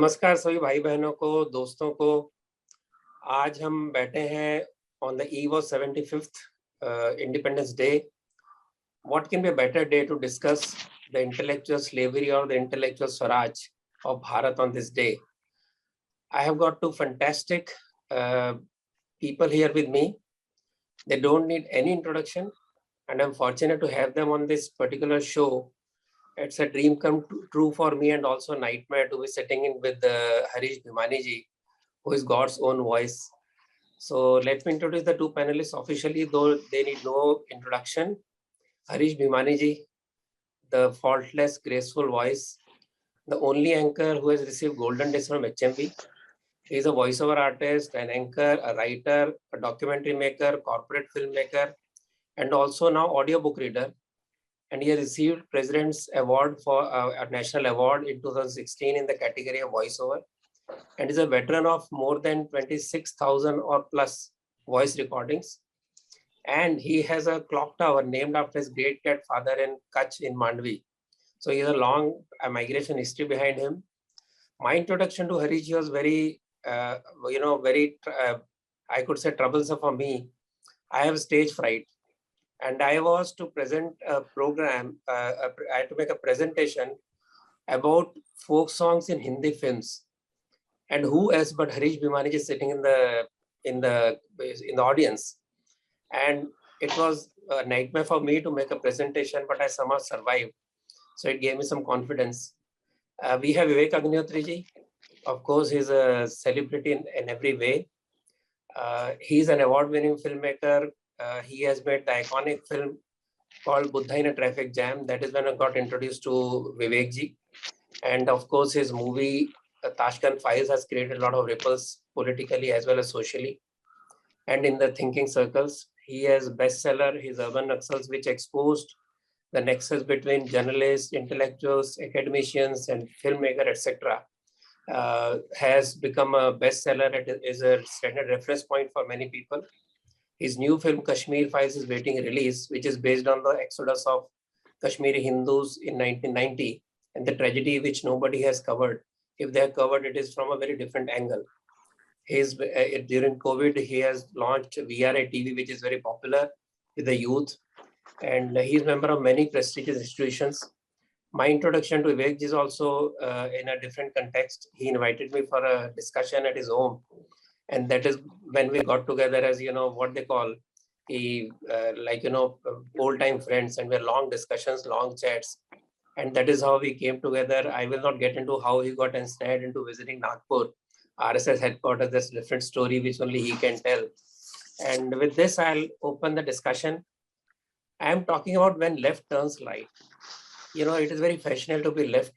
नमस्कार सभी भाई बहनों को, दोस्तों को। आज हम बैठे हैं on the eve of 75th Independence Day. What can be a better day to discuss the intellectual slavery or the intellectual Swaraj of Bharat on this day? I have got two fantastic people here with me. They don't need any introduction, and I'm fortunate to have them on this particular show. It's a dream come true for me and also a nightmare to be sitting in with Harish Bhimani ji, who is God's own voice. So let me introduce the two panelists officially, though they need no introduction. Harish Bhimani ji, the faultless, graceful voice, the only anchor who has received Golden Disc from HMV. He is a voiceover artist, an anchor, a writer, a documentary maker, corporate filmmaker, and also now audiobook reader. And he has received President's Award for a National Award in 2016 in the category of voiceover, and is a veteran of more than 26,000 or plus voice recordings. And he has a clock tower named after his great cat father in Kutch in Mandvi. So he has a long migration history behind him. My introduction to Harish was very, I could say troublesome for me. I have stage fright. And I was to present a program, I had to make a presentation about folk songs in Hindi films. And who else but Harish Bhimani is sitting in the audience. And it was a nightmare for me to make a presentation, but I somehow survived. So it gave me some confidence. We have Vivek Agnihotri ji. Of course, he's a celebrity in every way. He's an award-winning filmmaker. He has made the iconic film called Buddha in a Traffic Jam. That is when I got introduced to Vivek ji. And of course, his movie Tashkent Files has created a lot of ripples politically as well as socially and in the thinking circles. He has bestseller, his Urban Naxals, which exposed the nexus between journalists, intellectuals, academicians, and filmmaker, etc. Has become a bestseller. It is a standard reference point for many people. His new film Kashmir Files is waiting release, which is based on the exodus of Kashmiri Hindus in 1990 and the tragedy which nobody has covered. If they have covered, it is from a very different angle. During COVID, he has launched VRA TV, which is very popular with the youth, and he's a member of many prestigious institutions. My introduction to Vivek is also in a different context. He invited me for a discussion at his home, and that is when we got together as what they call old-time friends, and we had long discussions, long chats, and that is how we came together. I will not get into how he got ensnared into visiting Nagpur, RSS headquarters. That's a different story which only he can tell. And with this, I'll open the discussion. I am talking about when left turns right. It is very fashionable to be left,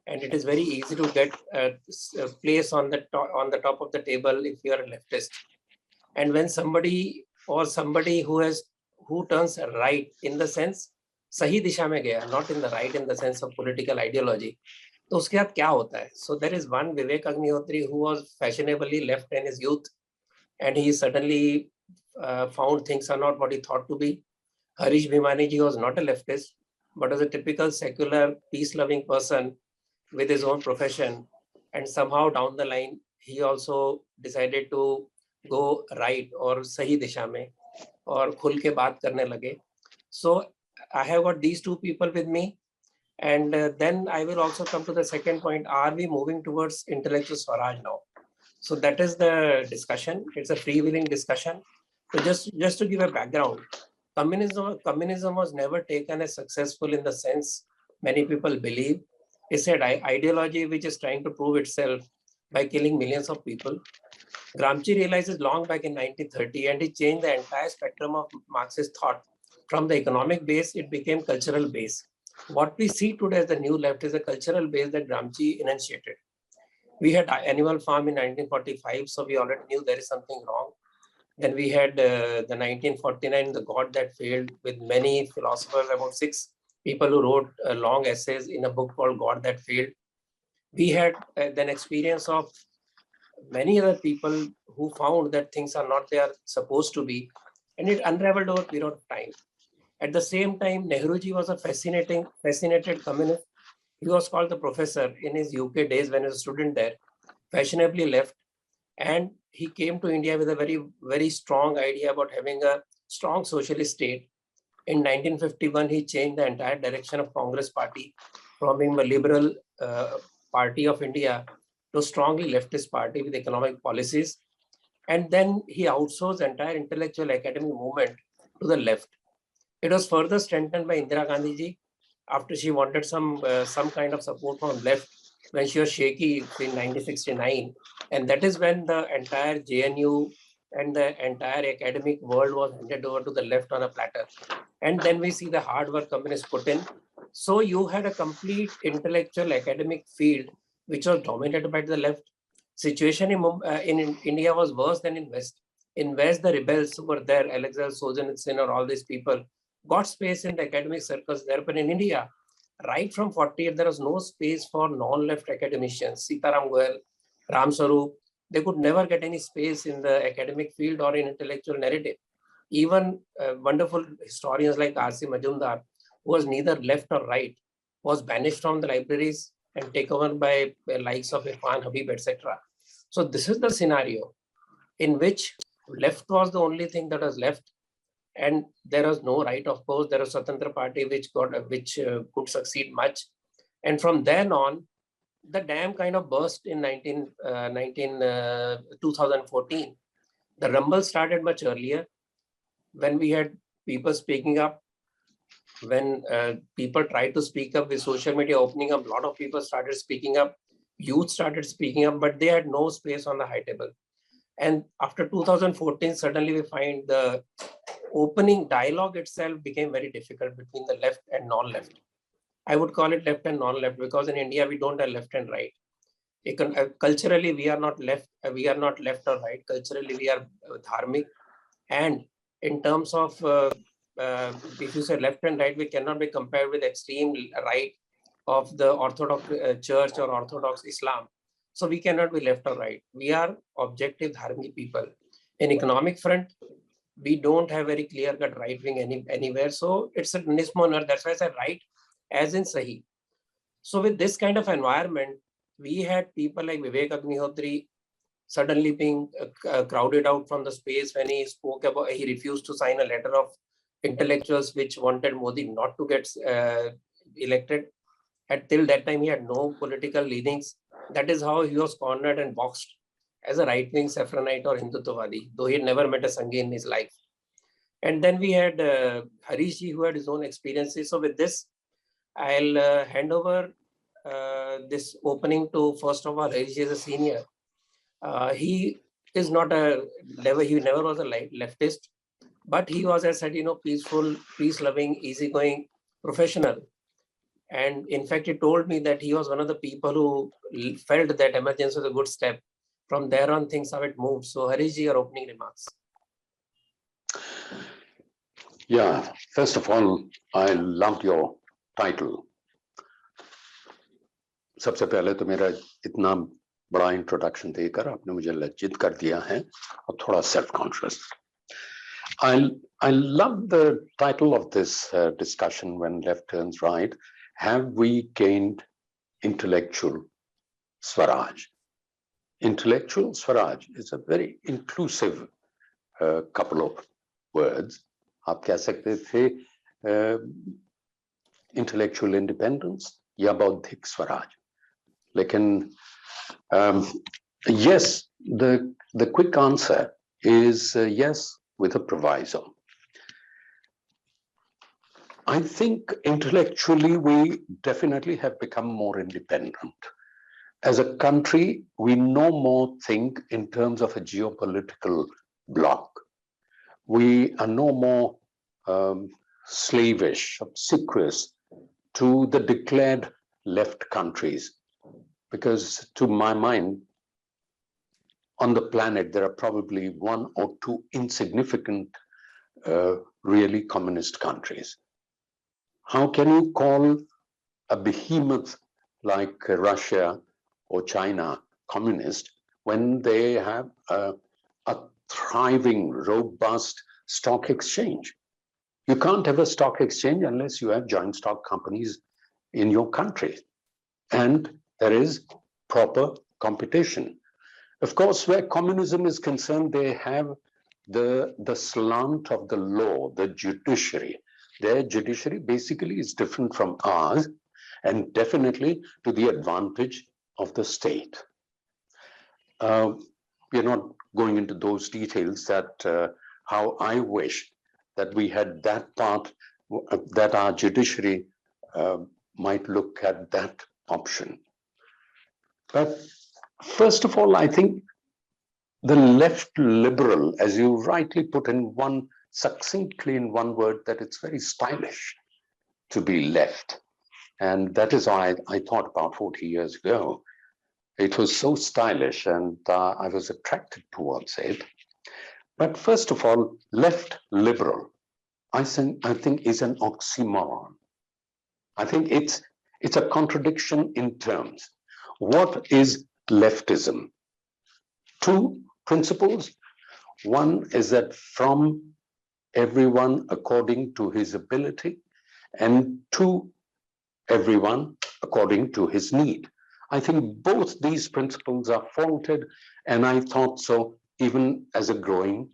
and it is very easy to get a place on the top of the table if you are a leftist. And when somebody who turns right in the sense सही दिशा में गया, not in the right in the sense of political ideology, तो उसके बाद क्या होता है? So there is one Vivek Agnihotri who was fashionably left in his youth, and he suddenly found things are not what he thought to be. Harish Bhimani ji was not a leftist, but was a typical secular, peace-loving person with his own profession, and somehow down the line he also decided to go right or सही दिशा में और खुल के बात करने लगे. So I have got these two people with me, and then I will also come to the second point. Are we moving towards intellectual Swaraj now? So that is the discussion. It's a freewheeling discussion. So just to give a background, communism was never taken as successful in the sense many people believe. It's an ideology which is trying to prove itself by killing millions of people. Gramsci realizes long back in 1930, and he changed the entire spectrum of Marxist thought. From the economic base, it became cultural base. What we see today as the new left is a cultural base that Gramsci enunciated. We had Animal Farm in 1945, so we already knew there is something wrong. Then we had the 1949, The God That Failed, with many philosophers, about 6 people who wrote long essays in a book called God That Failed. We had then experience of many other people who found that things are not they are supposed to be, and it unraveled over a period of time. At the same time, Nehruji was a fascinated communist. He was called the professor in his UK days when he was a student there, fashionably left, and he came to India with a very, very strong idea about having a strong socialist state. In 1951, he changed the entire direction of Congress party from being a liberal party of India to strongly leftist party with economic policies. And then he outsourced the entire intellectual academic movement to the left. It was further strengthened by Indira Gandhi ji after she wanted some kind of support from left when she was shaky in 1969. And that is when the entire JNU and the entire academic world was handed over to the left on a platter. And then we see the hard work communists put in. So you had a complete intellectual academic field which was dominated by the left. Situation in India was worse than in West. In West, the rebels who were there, Alexander Solzhenitsyn or all these people, got space in the academic circles there. But in India, right from 48, there was no space for non-left academicians. Sitaram Goel, Ram Sarup, they could never get any space in the academic field or in intellectual narrative. Even wonderful historians like R.C. Majumdar, who was neither left or right, was banished from the libraries and taken over by likes of Irfan Habib, etc. So this is the scenario in which left was the only thing that was left, and there was no right. Of course, there was Swatantra Party which could succeed much, and from then on, the dam kind of burst in 2014. The rumble started much earlier when we had people speaking up. When people tried to speak up with social media opening up, a lot of people started speaking up. Youth started speaking up, but they had no space on the high table. And after 2014, suddenly we find the opening dialogue itself became very difficult between the left and non-left. I would call it left and non-left because in India we don't have left and right. Culturally, we are not left. We are not left or right. Culturally, we are dharmic, and in terms of if you say left and right, we cannot be compared with extreme right of the Orthodox Church or Orthodox Islam. So we cannot be left or right. We are objective dharmic people. In economic front, we don't have very clear-cut right wing anywhere. So it's a misnomer. That's why I said right as in Sahi. So with this kind of environment, we had people like Vivek Agnihotri suddenly being crowded out from the space when he spoke about, he refused to sign a letter of intellectuals which wanted Modi not to get elected. Till that time, he had no political leanings. That is how he was cornered and boxed as a right-wing Saffronite or Hinduttvadi, though he had never met a Sanghi in his life. And then we had Harish ji, who had his own experiences. So with this, I'll hand over this opening to, first of all, Harish ji is a senior. He is not a never. He never was a leftist, but he was, as I said, peaceful, peace-loving, easygoing professional. And in fact, he told me that he was one of the people who felt that emergence was a good step. From there on, things how it moved. So, Harish ji, your opening remarks. Yeah, first of all, I loved your title. सबसे पहले तो मेरा इतना बड़ा introduction देकर आपने मुझे लज्जित कर दिया है और थोड़ा self conscious. I love the title of this discussion, When Left Turns Right. Have we gained intellectual Swaraj? Intellectual Swaraj is a very inclusive couple of words. आप कह सकते थे intellectual independence या बौद्धिक स्वराज. लेकिन yes, the quick answer is yes, with a proviso. I think intellectually we definitely have become more independent. As a country, we no more think in terms of a geopolitical bloc. We are no more slavish, obsequious to the declared left countries. Because to my mind, on the planet, there are probably one or two insignificant, really communist countries. How can you call a behemoth like Russia or China communist when they have a thriving, robust stock exchange? You can't have a stock exchange unless you have joint stock companies in your country. and there is proper competition. Of course, where communism is concerned, they have the slant of the law, the judiciary. Their judiciary basically is different from ours, and definitely to the advantage of the state. We're not going into those details that how I wish that we had that part, that our judiciary might look at that option. But first of all, I think the left liberal, as you rightly put in one succinctly in one word, that it's very stylish to be left. And that is why I thought about 40 years ago. It was so stylish, and I was attracted towards it. But first of all, left liberal, I think is an oxymoron. I think it's a contradiction in terms. What is leftism? Two principles. One is that from everyone according to his ability, and to everyone according to his need. I think both these principles are faulted, and I thought so even as a growing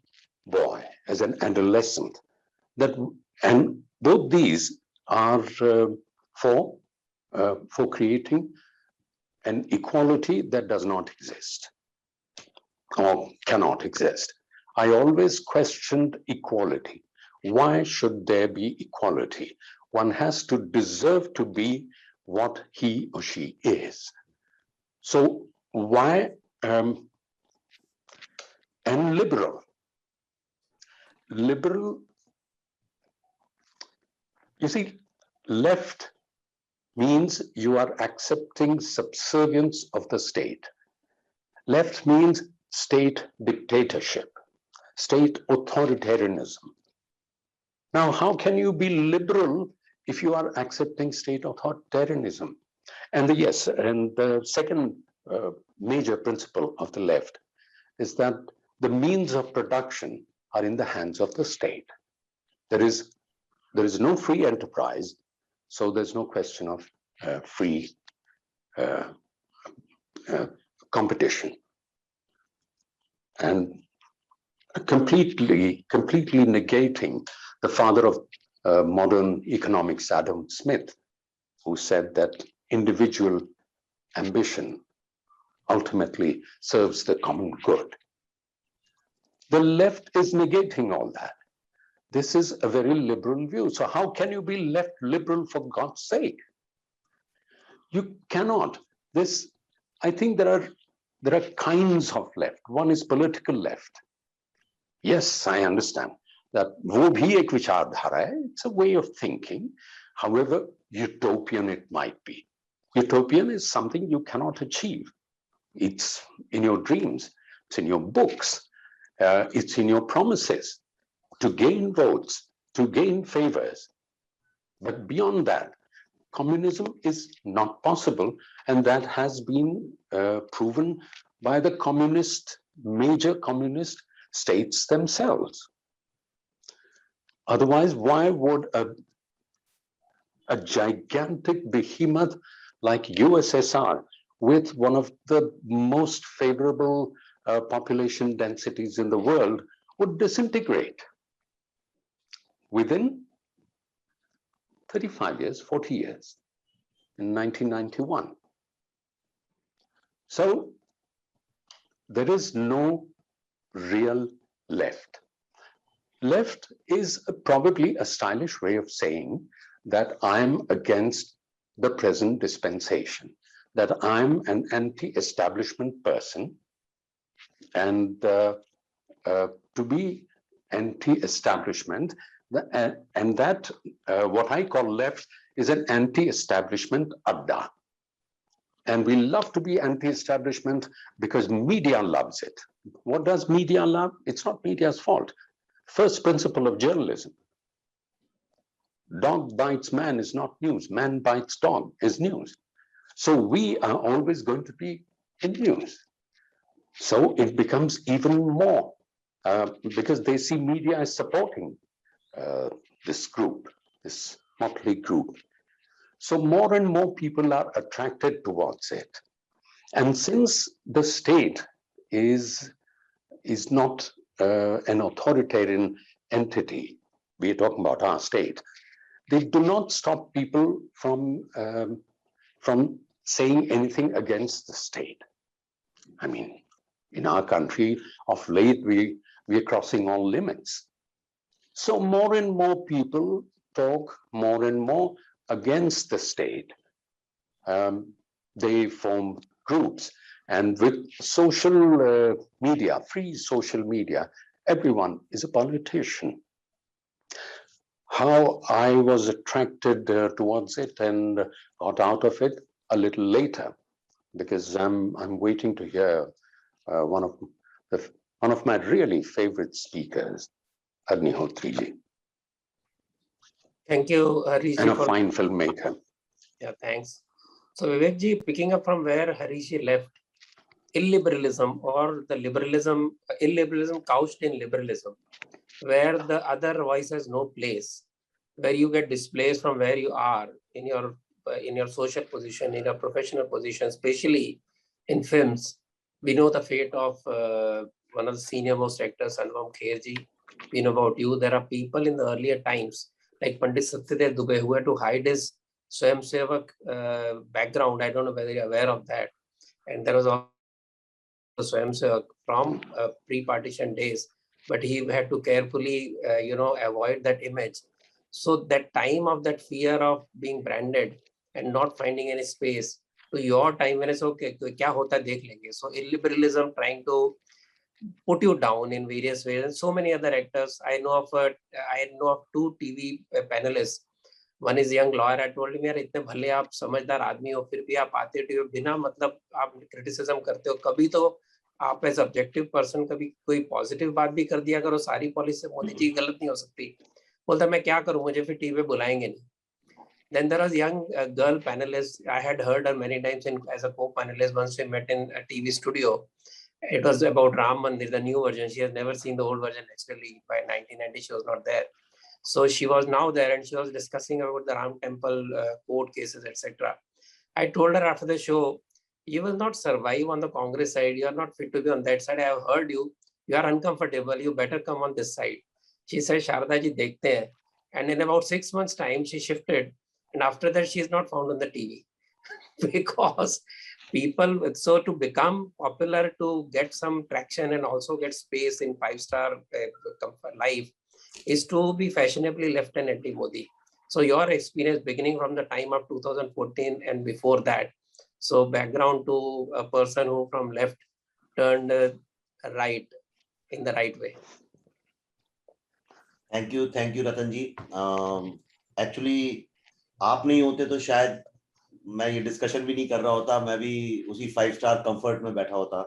boy, as an adolescent. And both these are for creating an equality that does not exist or cannot exist. I always questioned equality. Why should there be equality? One has to deserve to be what he or she is. So why, and liberal. Liberal, you see, left means you are accepting subservience of the state. Left means state dictatorship, state authoritarianism. Now, how can you be liberal if you are accepting state authoritarianism? And the second major principle of the left is that the means of production are in the hands of the state. There is no free enterprise, so there's no question of free competition. And completely negating the father of modern economics, Adam Smith, who said that individual ambition ultimately serves the common good. The left is negating all that. This is a very liberal view. So how can you be left liberal, for God's sake? You cannot. I think there are kinds of left. One is political left. Yes, I understand that wo bhi ek vichardhara hai. It's a way of thinking. However utopian it might be. Utopian is something you cannot achieve. It's in your dreams, it's in your books, it's in your promises to gain votes, to gain favors. But beyond that, communism is not possible, and that has been proven by the major communist states themselves. Otherwise, why would a gigantic behemoth like USSR, with one of the most favorable population densities in the world, would disintegrate within 35 years, 40 years, in 1991. So there is no real left. Left is probably a stylish way of saying that I'm against the present dispensation, that I'm an anti-establishment person, and to be anti-establishment, and that what I call left is an anti-establishment adda. And we love to be anti-establishment because media loves it. What does media love? It's not media's fault. First principle of journalism. Dog bites man is not news. Man bites dog is news. So we are always going to be in news. So it becomes even more because they see media as supporting this group, this motley group. So more and more people are attracted towards it. And since the state is not an authoritarian entity, we are talking about our state, they do not stop people from saying anything against the state. I mean, in our country, of late, we are crossing all limits. So more and more people talk more and more against the state. They form groups, and with social media, free social media, everyone is a politician. How I was attracted towards it and got out of it a little later, because I'm waiting to hear one of my really favorite speakers, Agnihotri ji, Thank you, Harish and ji, a for fine filmmaker. yeah, thanks. So Vivek ji, picking up from where Harish ji left, illiberalism or the liberalism, illiberalism couched in liberalism, where the other voice has no place, where you get displaced from where you are in your social position, in your professional position, especially in films. We know the fate of one of the senior most actors, Anupam Kher ji. We know about you. There are people in the earlier times like Pandit Satyadev Dubey who had to hide his Swayamsevak background. I don't know whether you're aware of that. And there was also Swayamsevak from pre-partition days, but he had to carefully, avoid that image. So that time of that fear of being branded and not finding any space to your time when it's okay, kya hota dekh lenge. So illiberalism trying to put you down in various ways, and so many other actors. I know of two TV panelists. One is young lawyer. I told him, यार इतने भले आप समझदार आदमी हो, फिर भी आप आते टीवी बिना मतलब आप क्रिटिसिज्म करते हो. कभी तो आप एज ऑब्जेक्टिव पर्सन कभी कोई पॉजिटिव बात भी कर दिया करो. सारी पॉलिसी मोदी जी की गलत नहीं हो सकती. बोलता मैं क्या करूं, मुझे फिर टीवी बुलाएंगे नहीं. Then there was young girl panelist. I had heard her many times as a co-panelist. Once we met in a TV studio. It was about Ram Mandir, the new version. She has never seen the old version. Actually, by 1990, she was not there. So she was now there, and she was discussing about the Ram Temple court cases, etc. I told her after the show, you will not survive on the Congress side. You are not fit to be on that side. I have heard you. You are uncomfortable. You better come on this side. She said, Sharda ji, dekhte hain. And in about 6 months' time, she shifted. And after that, she is not found on the TV. Because people, so to become popular, to get some traction and also get space in five-star life, is to be fashionably left and anti-Modi. So your experience beginning from the time of 2014 and before that, so background to a person who from left turned right in the right way. Thank you, Ratan ji. Actually, आप नहीं होते तो शायद मैं ये discussion भी नहीं कर रहा होता. मैं भी उसी 5-star कंफर्ट में बैठा होता.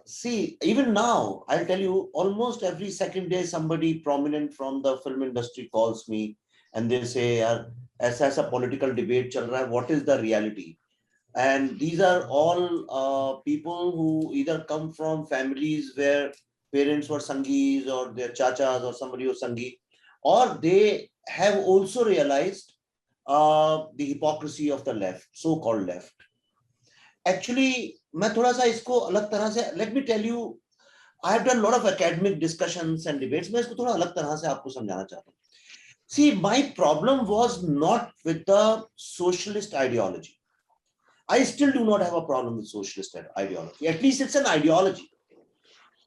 See, even now, I'll tell you, almost every second day, somebody prominent from the film industry calls me and they say, "Yaar, ऐसा political debate चल रहा है. What is the reality?" And these are all people who either come from families where parents were Sanghis or their chachas or somebody was Sanghi, or they have also realized the hypocrisy of the left, so-called left. Actually, मैं थोड़ा सा इसको अलग तरह से, let me tell you, I have done a lot of academic discussions and debates. मैं इसको थोड़ा अलग तरह से आपको समझाना चाहता हूँ. See, my problem was not with the socialist ideology. I still do not have a problem with socialist ideology. At least it's an ideology.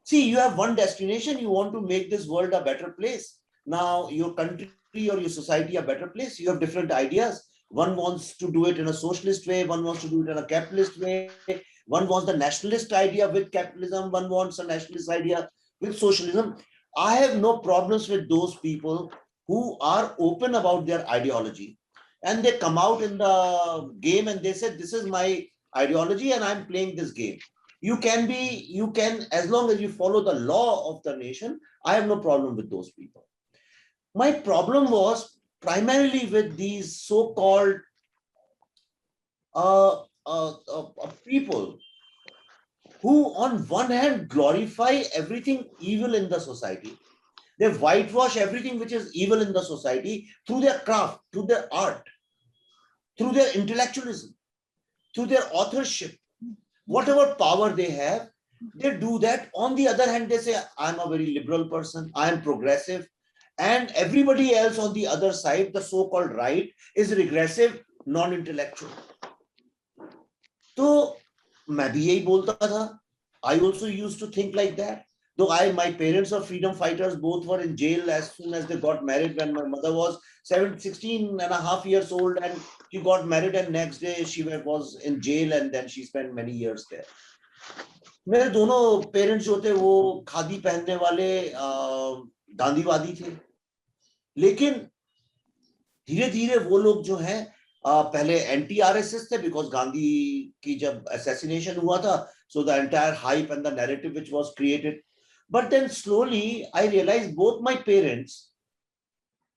See, you have one destination. You want to make this world a better place. Now, your country or your society a better place. You have different ideas. One wants to do it in a socialist way. One wants to do it in a capitalist way. One wants the nationalist idea with capitalism. One wants a nationalist idea with socialism. I have no problems with those people who are open about their ideology. And they come out in the game and they said, this is my ideology and I'm playing this game. You can, as long as you follow the law of the nation, I have no problem with those people. My problem was primarily with these so-called people who on one hand glorify everything evil in the society. They whitewash everything which is evil in the society through their craft, through their art, through their intellectualism, through their authorship. Whatever power they have, they do that. On the other hand, they say, I'm a very liberal person, I am progressive. And everybody else on the other side, the so-called right, is regressive, non-intellectual. So, मैं भी यही बोलता था. I also used to think like that. Though my parents are freedom fighters, both were in jail as soon as they got married. When my mother was 16 and a half years old and she got married, and next day she was in jail, and then she spent many years there. मेरे दोनों parents जो थे वो खादी पहनने वाले गांधीवादी थे, लेकिन धीरे धीरे वो लोग जो हैं पहले एंटी आरएसएस थे, बिकॉज गांधी की जब असैसिनेशन हुआ था, so the entire hype and the narrative which was created. But then slowly I realized both my parents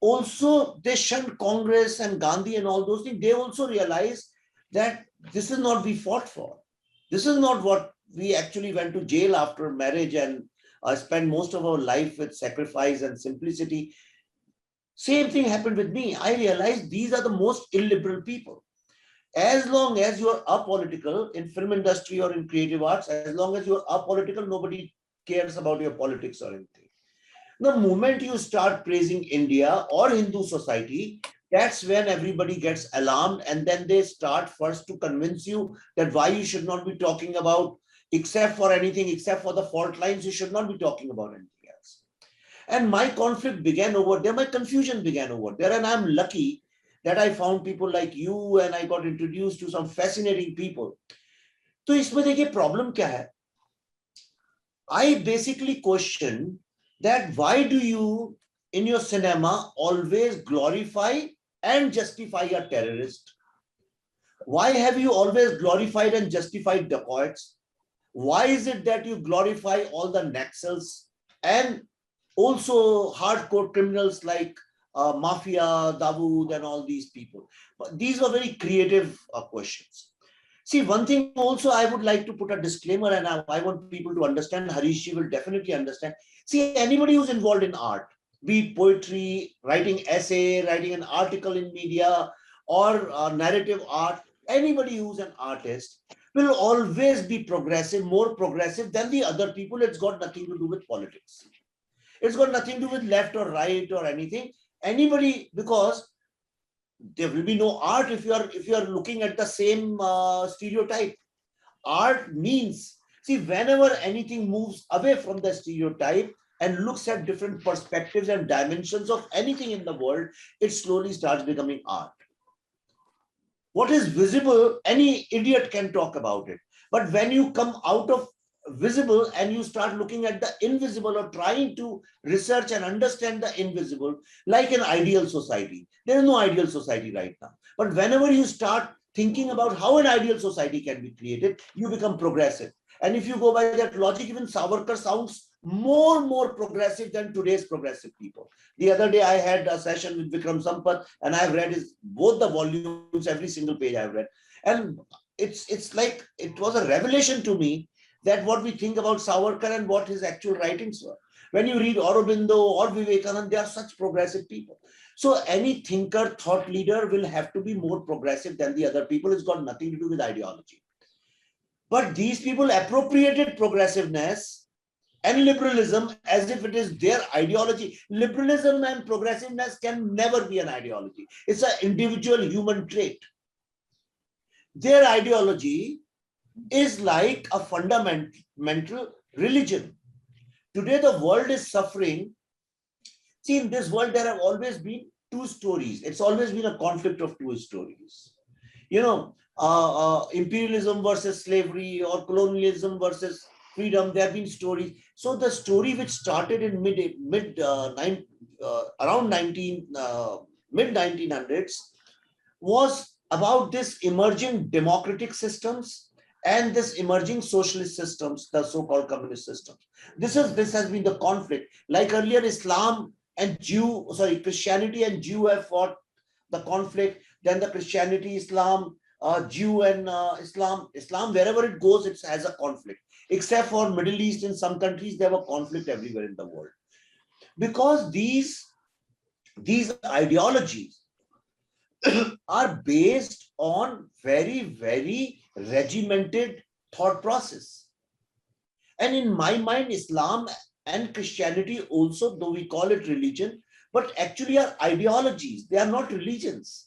also, they shunned Congress and Gandhi and all those things. They also realized that this is not we fought for. This is not what we actually went to jail after marriage and spent most of our life with sacrifice and simplicity. Same thing happened with me. I realized these are the most illiberal people. As long as you are apolitical in film industry or in creative arts, as long as you are apolitical, nobody cares about your politics or anything. The moment you start praising India or Hindu society, that's when everybody gets alarmed, and then they start first to convince you that why you should not be talking about, except for anything, except for the fault lines, you should not be talking about anything else. And my conflict began over there, my confusion began over there, and I'm lucky that I found people like you and I got introduced to some fascinating people. So इसमें देखिए problem क्या है? I basically question that why do you in your cinema always glorify and justify a terrorist? Why have you always glorified and justified dacoits? Why is it that you glorify all the Naxals and also hardcore criminals like Mafia, Dawood and all these people? But these are very creative questions. See, one thing also I would like to put a disclaimer, and I want people to understand, Harish will definitely understand. See, anybody who's involved in art, be it poetry, writing essay, writing an article in media, or narrative art, anybody who's an artist will always be progressive, more progressive than the other people. It's got nothing to do with politics. It's got nothing to do with left or right or anything. Anybody, because there will be no art if you are looking at the same stereotype. Art means, see, whenever anything moves away from the stereotype and looks at different perspectives and dimensions of anything in the world, it slowly starts becoming art. What is visible, any idiot can talk about it. But when you come out of visible and you start looking at the invisible or trying to research and understand the invisible, like an ideal society. There is no ideal society right now. But whenever you start thinking about how an ideal society can be created, you become progressive. And if you go by that logic, even Savarkar sounds more progressive than today's progressive people. The other day I had a session with Vikram Sampath, and I've read both the volumes, every single page I've read. And it's like, it was a revelation to me that what we think about Savarkar and what his actual writings were. When you read Aurobindo or Vivekananda, they are such progressive people. So any thinker, thought leader will have to be more progressive than the other people. It's got nothing to do with ideology. But these people appropriated progressiveness and liberalism as if it is their ideology. Liberalism and progressiveness can never be an ideology. It's an individual human trait. Their ideology is like a fundamental religion. Today, the world is suffering. See, in this world, there have always been two stories. It's always been a conflict of two stories. You know, imperialism versus slavery or colonialism versus freedom. There have been stories. So the story which started in around mid 1900s was about this emerging democratic systems and this emerging socialist systems, the so-called communist systems. This has been the conflict. Like earlier, Christianity and Jew have fought the conflict. Then the Christianity, Islam, Jew and Islam, wherever it goes, it has a conflict. Except for Middle East, in some countries, they have a conflict everywhere in the world. because these ideologies are based on very, very regimented thought process. And in my mind, Islam and Christianity also, though we call it religion, but actually are ideologies. They are not religions.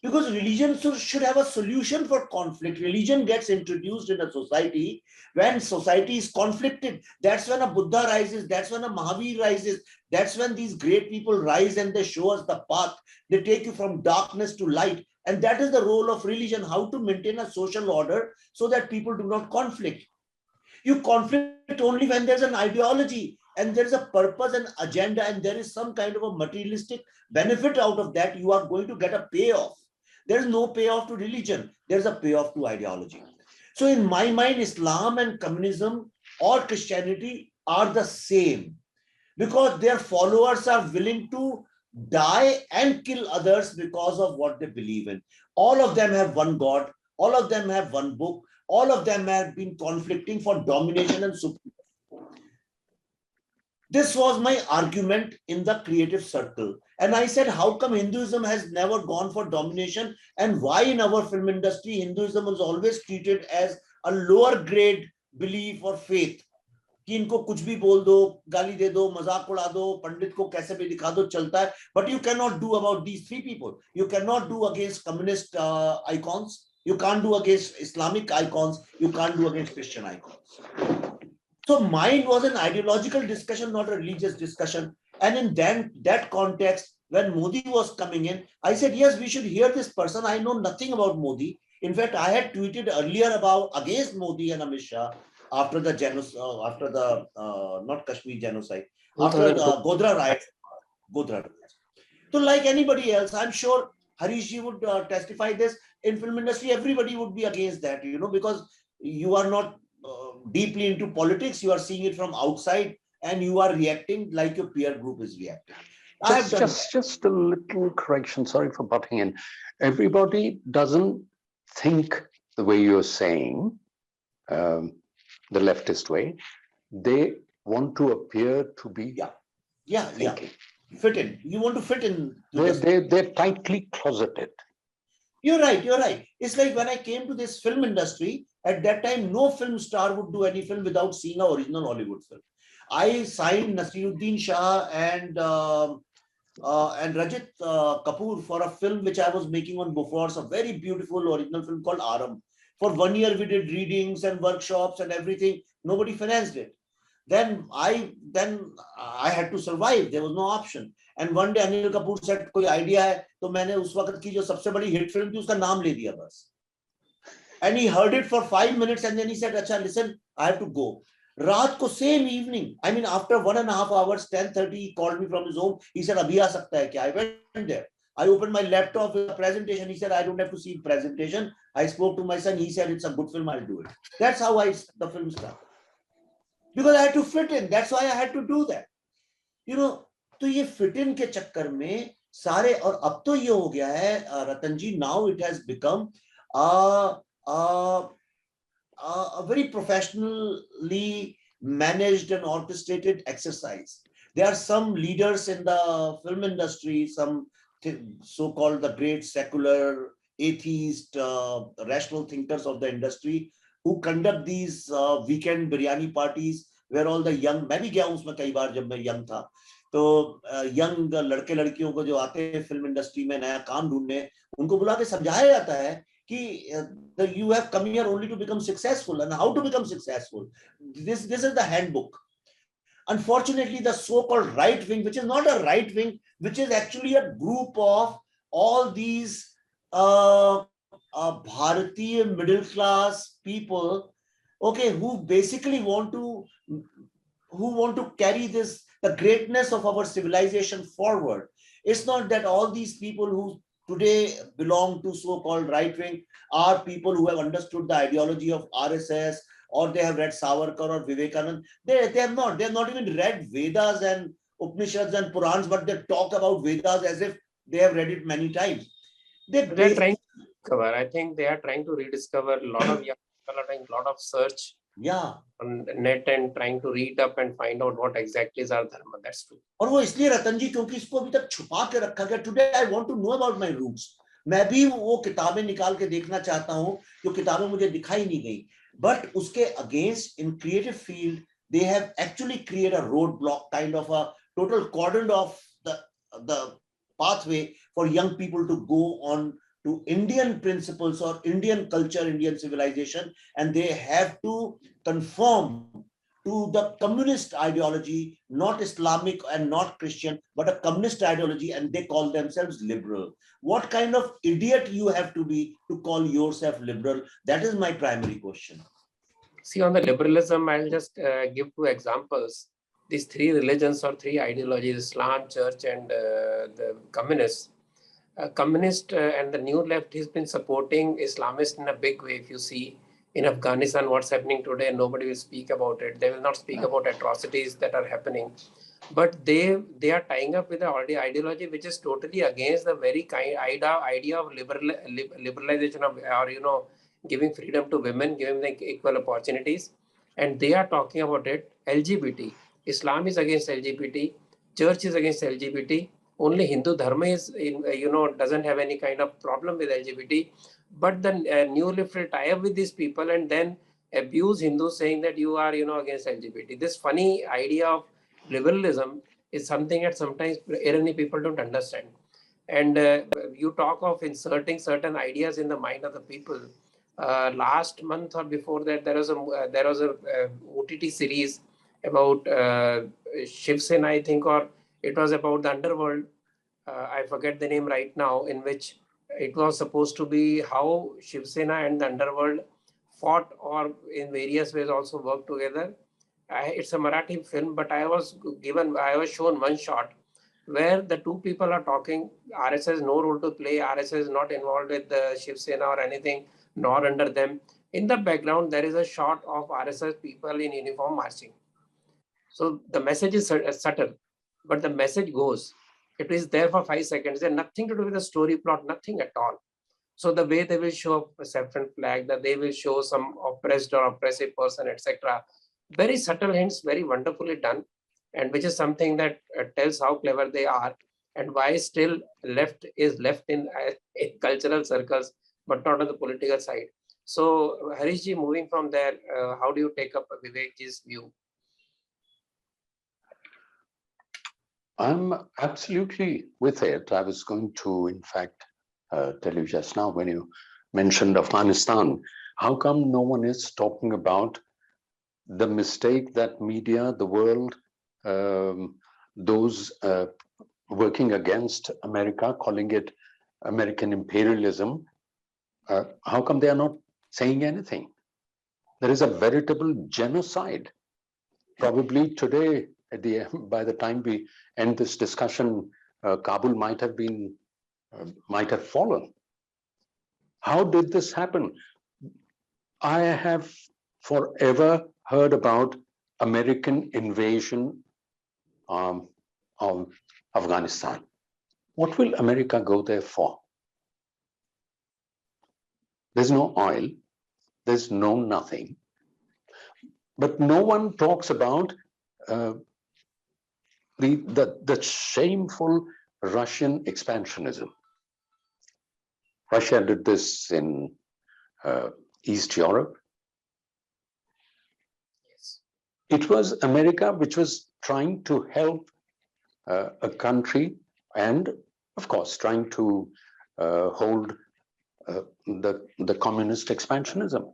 Because religion should have a solution for conflict. Religion gets introduced in a society when society is conflicted. That's when a Buddha rises. That's when a Mahavir rises. That's when these great people rise and they show us the path. They take you from darkness to light. And that is the role of religion, how to maintain a social order so that people do not conflict. You conflict only when there's an ideology and there's a purpose and agenda and there is some kind of a materialistic benefit out of that. You are going to get a payoff. There's no payoff to religion. There's a payoff to ideology. So in my mind, Islam and communism or Christianity are the same because their followers are willing to die and kill others because of what they believe in. All of them have one God. All of them have one book. All of them have been conflicting for domination and supremacy. This was my argument in the creative circle. And I said, how come Hinduism has never gone for domination? And why in our film industry, Hinduism was always treated as a lower grade belief or faith? कि इनको कुछ भी बोल दो, गाली दे दो, मजाक उड़ा दो, पंडित को कैसे भी दिखा दो, चलता है. But you cannot do about these three people. You cannot do against communist icons. You can't do against Islamic icons. You can't do against Christian icons. So mine was an ideological discussion, not a religious discussion. And in that context, when Modi was coming in, I said, yes, we should hear this person. I know nothing about Modi. In fact, I had tweeted earlier against Modi and Amit Shah after the not Kashmir genocide, after the Godhra riots. So like anybody else, I'm sure Harish ji would testify this. In film industry, everybody would be against that, because you are not deeply into politics, you are seeing it from outside and you are reacting like your peer group is reacting. Just a little correction, sorry for butting in. Everybody doesn't think the way you're saying, the leftist way. They want to appear to be thinking. Fit in. You want to fit in. They're tightly closeted. You're right. It's like when I came to this film industry, at that time, no film star would do any film without seeing an original Hollywood film. I signed Naseeruddin Shah and Rajat Kapoor for a film which I was making on Bofors, a very beautiful original film called Aram. For 1 year, we did readings and workshops and everything. Nobody financed it. Then I had to survive. There was no option. And one day Anil Kapoor said, "Koi idea hai?" तो मैंने उस वक्त की जो सबसे बड़ी hit film थी उसका नाम ले दिया बस. And he heard it for 5 minutes and then he said, "Acha, listen, I have to go." रात को same evening, I mean after 1.5 hours, 10:30, he called me from his home. He said, "Abhi aa sakta hai kya?" I went there. I opened my laptop with a presentation. He said, "I don't have to see presentation." I spoke to my son. He said, "It's a good film. I'll do it." That's how the film started. Because I had to fit in. That's why I had to do that. तो ये fit in के चक्कर में सारे, और अब तो ये हो गया है रतन जी, now it has become a very professionally managed and orchestrated exercise. There are some leaders in the film industry, some so-called the great secular, atheist, rational thinkers of the industry who conduct these weekend biryani parties where all the young, मैं भी गया हूं उसमें कई बार जब मैं young था, तो यंग लड़के लड़कियों को जो आते हैं फिल्म इंडस्ट्री में नया काम ढूंढने, उनको बुला के समझाया जाता है कि you have come here only to become successful and how to become successful. This is the handbook. Unfortunately, the so-called right wing, which is not a right wing, which is actually a group of all these Bharatiya middle class people, who basically want to carry the greatness of our civilization forward. It's not that all these people who today belong to so-called right wing are people who have understood the ideology of RSS, or they have read Savarkar or Vivekanand. They have not. They have not even read Vedas and Upanishads and Purans, but they talk about Vedas as if they have read it many times. They're trying to discover. I think they are trying to rediscover. A lot of young people are doing a lot of search Yeah. on net and trying to read up and find out what exactly is our dharma. That's true. और वो इसलिए रतन जी क्योंकि इसको अभी तक छुपा के रखा गया. Today I want to know about my roots. मैं भी वो किताबें निकाल के देखना चाहता हूं जो किताबें मुझे दिखाई नहीं गई. बट उसके against in creative field they have actually created a roadblock, kind of a total cordon off the pathway for young people to go on to Indian principles or Indian culture, Indian civilization, and they have to conform to the communist ideology, not Islamic and not Christian, but a communist ideology, and they call themselves liberal. What kind of idiot you have to be to call yourself liberal? That is my primary question. See, on the liberalism, I'll just give two examples. These three religions or three ideologies, Islam, Church, and the communists. Communist and the new left has been supporting Islamists in a big way. If you see in Afghanistan, what's happening today, nobody will speak about it. They will not speak about atrocities that are happening. But they are tying up with an ideology which is totally against the very kind idea of liberalization of, or giving freedom to women, giving them equal opportunities. And they are talking about it. LGBT. Islam is against LGBT. Church is against LGBT. Only Hindu Dharma is, doesn't have any kind of problem with LGBT. But the new left will tie up with these people and then abuse Hindus, saying that you are, against LGBT. This funny idea of liberalism is something that sometimes Iranian people don't understand. And you talk of inserting certain ideas in the mind of the people. Last month or before that, there was a OTT series about Shiv Sena, I think, or it was about the underworld. I forget the name right now, in which it was supposed to be how Shiv Sena and the underworld fought or in various ways also worked together. It's a Marathi film, but I was shown one shot where the two people are talking. RSS has no role to play. RSS is not involved with the Shiv Sena or anything, nor under them. In the background, there is a shot of RSS people in uniform marching. So the message is subtle, but the message goes. It is there for 5 seconds. There's nothing to do with the story plot, nothing at all. So the way they will show a saffron flag, that they will show some oppressed or oppressive person, etc. Very subtle hints, very wonderfully done, and which is something that tells how clever they are and why still left is left in cultural circles, but not on the political side. So Harishji, moving from there, how do you take up Vivekji's view? I'm absolutely with it. I was going to, in fact, tell you just now when you mentioned Afghanistan, how come no one is talking about the mistake that media, the world, those working against America, calling it American imperialism, how come they are not saying anything? There is a veritable genocide. Probably today, by the time we end this discussion, Kabul might have fallen. How did this happen? I have forever heard about American invasion of Afghanistan. What will America go there for? There's no oil, there's no nothing. But no one talks about the shameful Russian expansionism. Russia did this in East Europe. Yes. It was America which was trying to help a country and, of course, trying to hold the communist expansionism,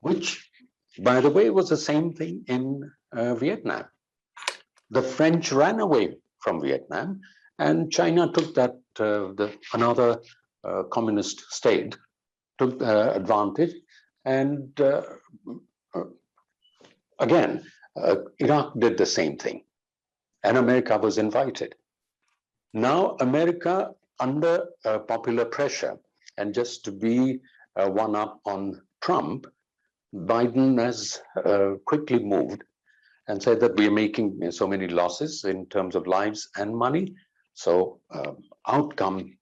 which, by the way, was the same thing in Vietnam. The French ran away from Vietnam, and China took that, another communist state took advantage. And again, Iraq did the same thing, and America was invited. Now, America, under popular pressure, and just to be one up on Trump, Biden has quickly moved and said that we are making so many losses in terms of lives and money. So out come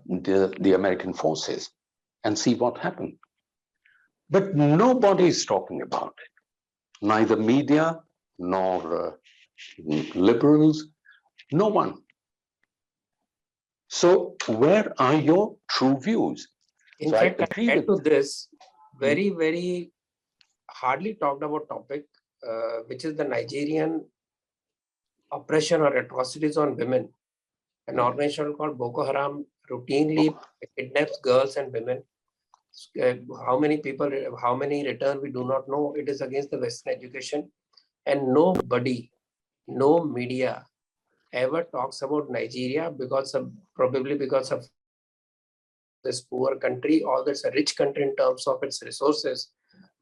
the American forces, and see what happened. But nobody is talking about it. Neither media nor liberals, no one. So where are your true views? In So fact, I I agree add with to this very hardly talked about topic, which is the Nigerian oppression or atrocities on women. An organization called Boko Haram routinely kidnaps girls and women. How many people, how many return, we do not know. It is against the Western education, and nobody, no media ever talks about Nigeria probably because of this poor country, although it's a rich country in terms of its resources.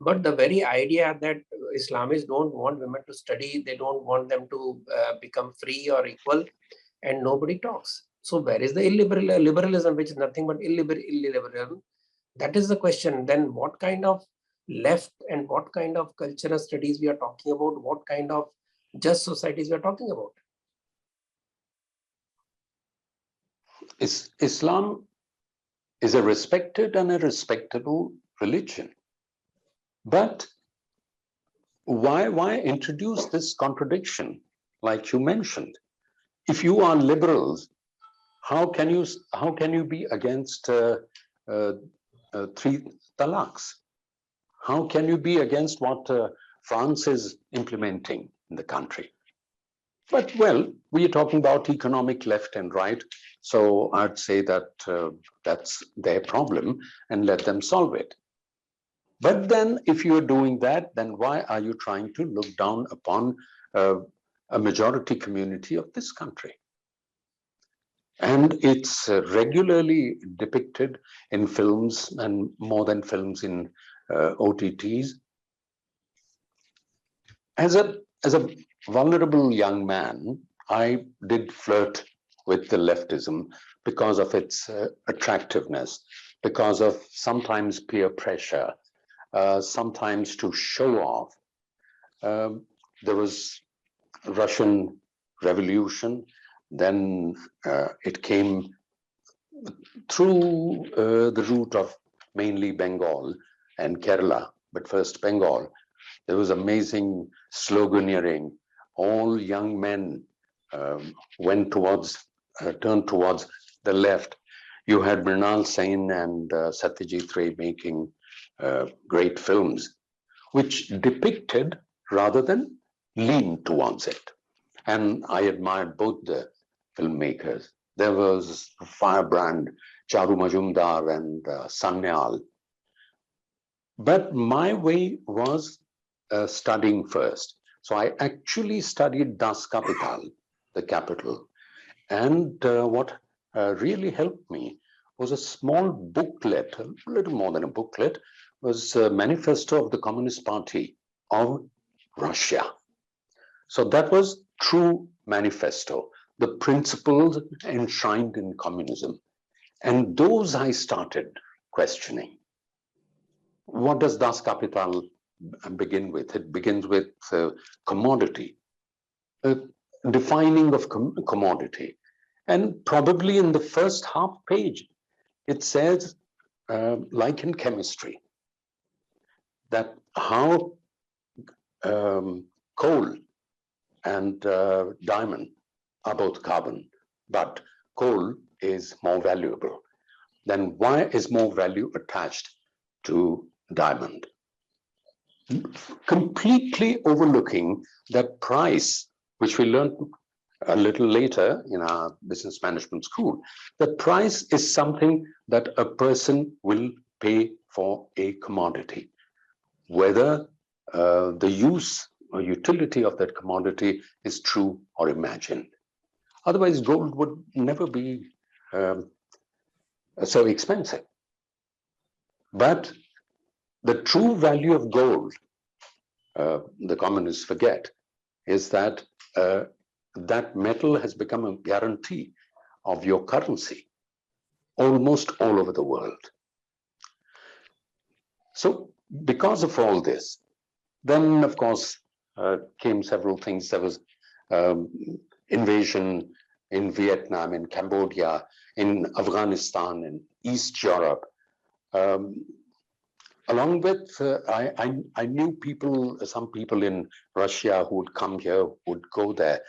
But the very idea that Islamists don't want women to study, they don't want them to become free or equal, and nobody talks. So where is the liberalism, which is nothing but illiberalism? That is the question. Then what kind of left and what kind of cultural studies we are talking about? What kind of just societies we are talking about? Islam is a respected and a respectable religion. But why introduce this contradiction, like you mentioned? If you are liberals, how can you be against three talaqs? How can you be against what France is implementing in the country? But well, we are talking about economic left and right, so I'd say that that's their problem and let them solve it. But then if you're doing that, then why are you trying to look down upon a majority community of this country? And it's regularly depicted in films and more than films in OTTs. As a vulnerable young man, I did flirt with the leftism because of its attractiveness, because of sometimes peer pressure, sometimes to show off. There was Russian Revolution, then it came through the route of mainly Bengal and Kerala, but first Bengal. There was amazing sloganeering. All young men turned towards the left. You had Mrinal Sen and Satyajit Ray making great films, which depicted rather than leaned towards it. And I admired both the filmmakers. There was Firebrand, Charu Majumdar, and Sanyal. But my way was studying first. So I actually studied Das Kapital, the capital. And what really helped me was a small booklet, a little more than a booklet, was a manifesto of the Communist Party of Russia. So that was true manifesto, the principles enshrined in communism. And those I started questioning. What does Das Kapital begin with? It begins with commodity, defining of commodity. And probably in the first half page, it says, like in chemistry, that how coal and diamond are both carbon, but coal is more valuable. Then why is more value attached to diamond? Completely overlooking that price, which we learned a little later in our business management school. The price is something that a person will pay for a commodity, whether the use or utility of that commodity is true or imagined. Otherwise, gold would never be so expensive. But the true value of gold, the communists forget, is that that metal has become a guarantee of your currency almost all over the world. So because of all this, then of course came several things. There was invasion in Vietnam, in Cambodia, in Afghanistan, in East Europe. along with, I knew people, some people in Russia who would come here, would go there,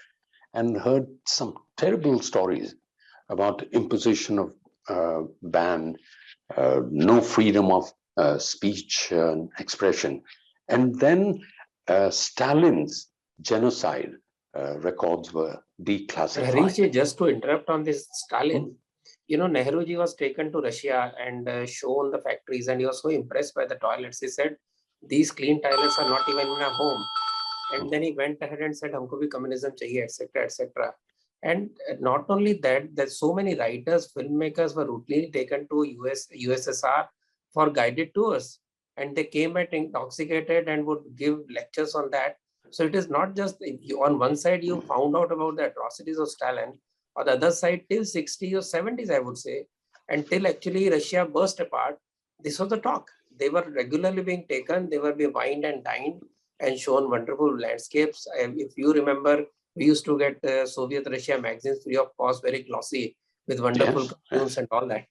and heard some terrible stories about imposition of ban, no freedom of speech and expression. And then Stalin's genocide records were declassified. Harish, just to interrupt on this Stalin, you know, Nehruji was taken to Russia and shown the factories, and he was so impressed by the toilets. He said, these clean toilets are not even in a home. And then he went ahead and said, humko bhi communism chahiye, etc., etc. And not only that, there's so many writers, filmmakers were routinely taken to USSR for guided tours. And they came back intoxicated and would give lectures on that. So it is not just on one side you found out about the atrocities of Stalin, on the other side till 60s or 70s, I would say, until actually Russia burst apart. This was the talk. They were regularly being taken, they were being wined and dined and shown wonderful landscapes. If you remember, we used to get Soviet Russia magazines free of cost, very glossy, with wonderful cartoons and all that.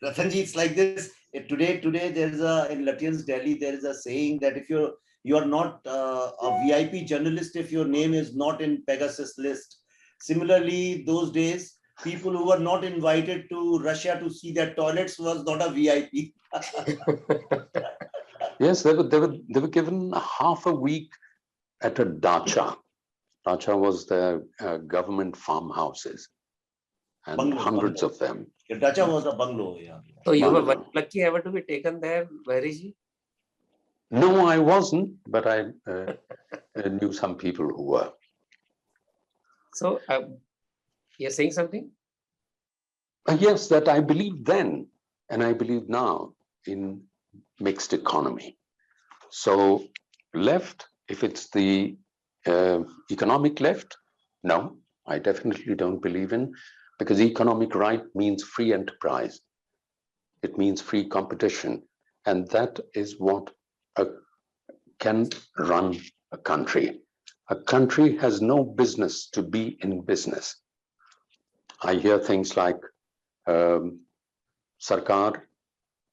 Rathanji, it's like this. Today there is in Lutyens Delhi, there is a saying that if you are not a VIP journalist if your name is not in Pegasus list. Similarly, those days, people who were not invited to Russia to see their toilets was not a VIP. Yes, they were given half a week at a dacha. Dacha was the government farmhouses, and Bungalow, hundreds bungalow. of them. Dacha was a bungalow, yeah. So you were lucky ever to be taken there, Variji? No, I wasn't, but I knew some people who were. So you're saying something? Yes, that I believe then, and I believe now in mixed economy. So left, if it's the economic left, no, I definitely don't believe in, because economic right means free enterprise. It means free competition. And that is what can run a country. A country has no business to be in business. I hear things like सरकार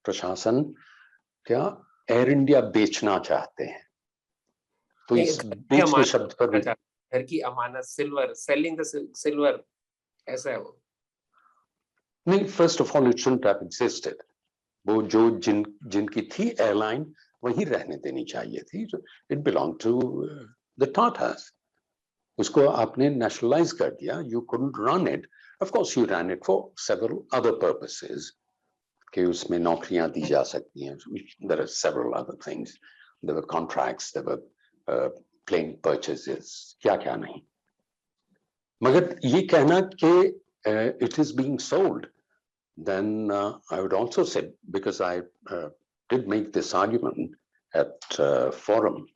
प्रशासन क्या air India बेचना चाहते हैं तो इस बेचने शब्द पर भी घर की अमानत सिल्वर सेलिंग द सिल्वर ऐसा है वो नहीं first of all it shouldn't have existed वो जो जिनकी थी एयरलाइन वही रहने देनी चाहिए थी it belong to the Tatas उसको आपने नेशनलाइज कर दिया you couldn't run it of course you run it for several other purposes कि उसमें नौकरियां दी जा सकती हैं there are several other things there were contracts there were plane purchases क्या नहीं मगर ये कहना कि it is being sold then I would also say because I did make this argument at forum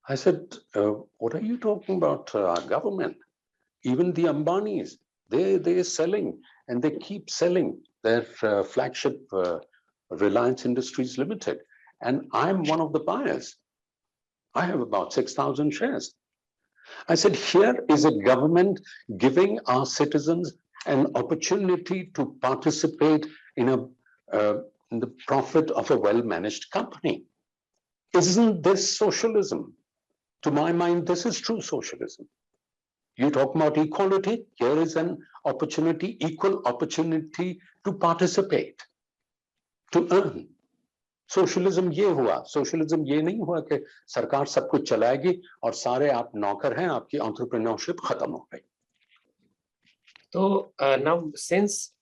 I said what are you talking about our government even the Ambanis they're selling and they keep selling their flagship Reliance Industries Limited and I'm one of the buyers I have about 6,000 shares I said here is a government giving our citizens an opportunity to participate in the profit of a well-managed company. Isn't this socialism? To my mind, this is true socialism. You talk about equality, here is an opportunity, equal opportunity to participate, to earn. Socialism ये हुआ socialism ये नहीं हुआ कि सरकार सब कुछ चलाएगी और सारे आप नौकर हैं आपकी एंटरप्रेन्योरशिप खत्म हो गई तो now since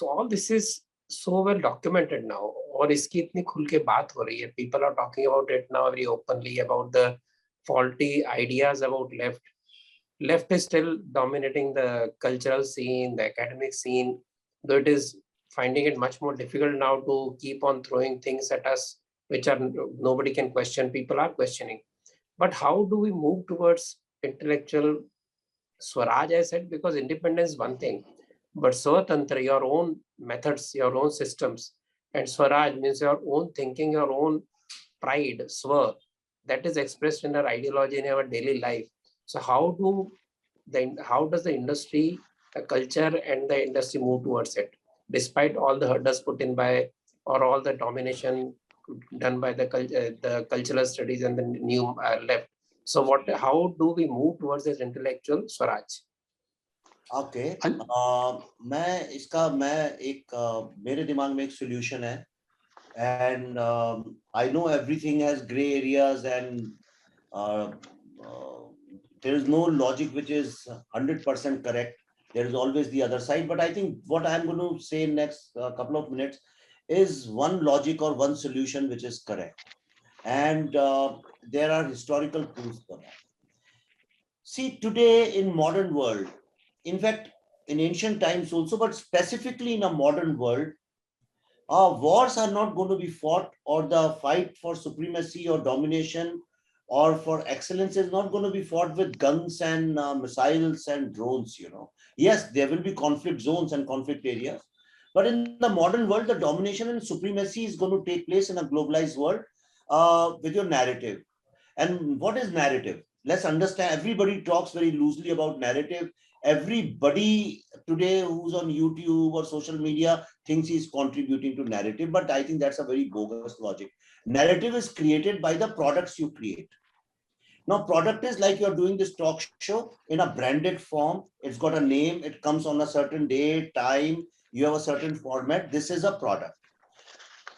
all this is so well documented now और इसकी इतनी खुल के बात हो रही है people are talking about it now very openly about the faulty ideas about left is still dominating the cultural scene the academic scene though it is finding it much more difficult now to keep on throwing things at us which are nobody can question people are questioning but how do we move towards intellectual Swaraj I said because independence is one thing but Swatantra your own methods your own systems and Swaraj means your own thinking your own pride Swa that is expressed in our ideology in our daily life so how does the industry the culture and the industry move towards it despite all the hurdles put in by or all the domination done by the cultural studies and the new left. So how do we move towards this intellectual Swaraj? Okay. मेरे दिमाग में एक solution है, and I know everything has gray areas, and there is no logic which is 100% correct. There is always the other side, but I think what I'm going to say next couple of minutes is one logic or one solution which is correct, and there are historical proofs for that. See, today in modern world, in fact, in ancient times also, but specifically in a modern world, wars are not going to be fought, or the fight for supremacy or domination or for excellence is not going to be fought with guns and missiles and drones, you know. Yes, there will be conflict zones and conflict areas, but in the modern world, the domination and supremacy is going to take place in a globalized world with your narrative. And what is narrative? Let's understand. Everybody talks very loosely about narrative. Everybody today who's on YouTube or social media thinks he's contributing to narrative, but I think that's a very bogus logic. Narrative is created by the products you create. Now, product is like you're doing this talk show in a branded form. It's got a name. It comes on a certain day, time. You have a certain format. This is a product,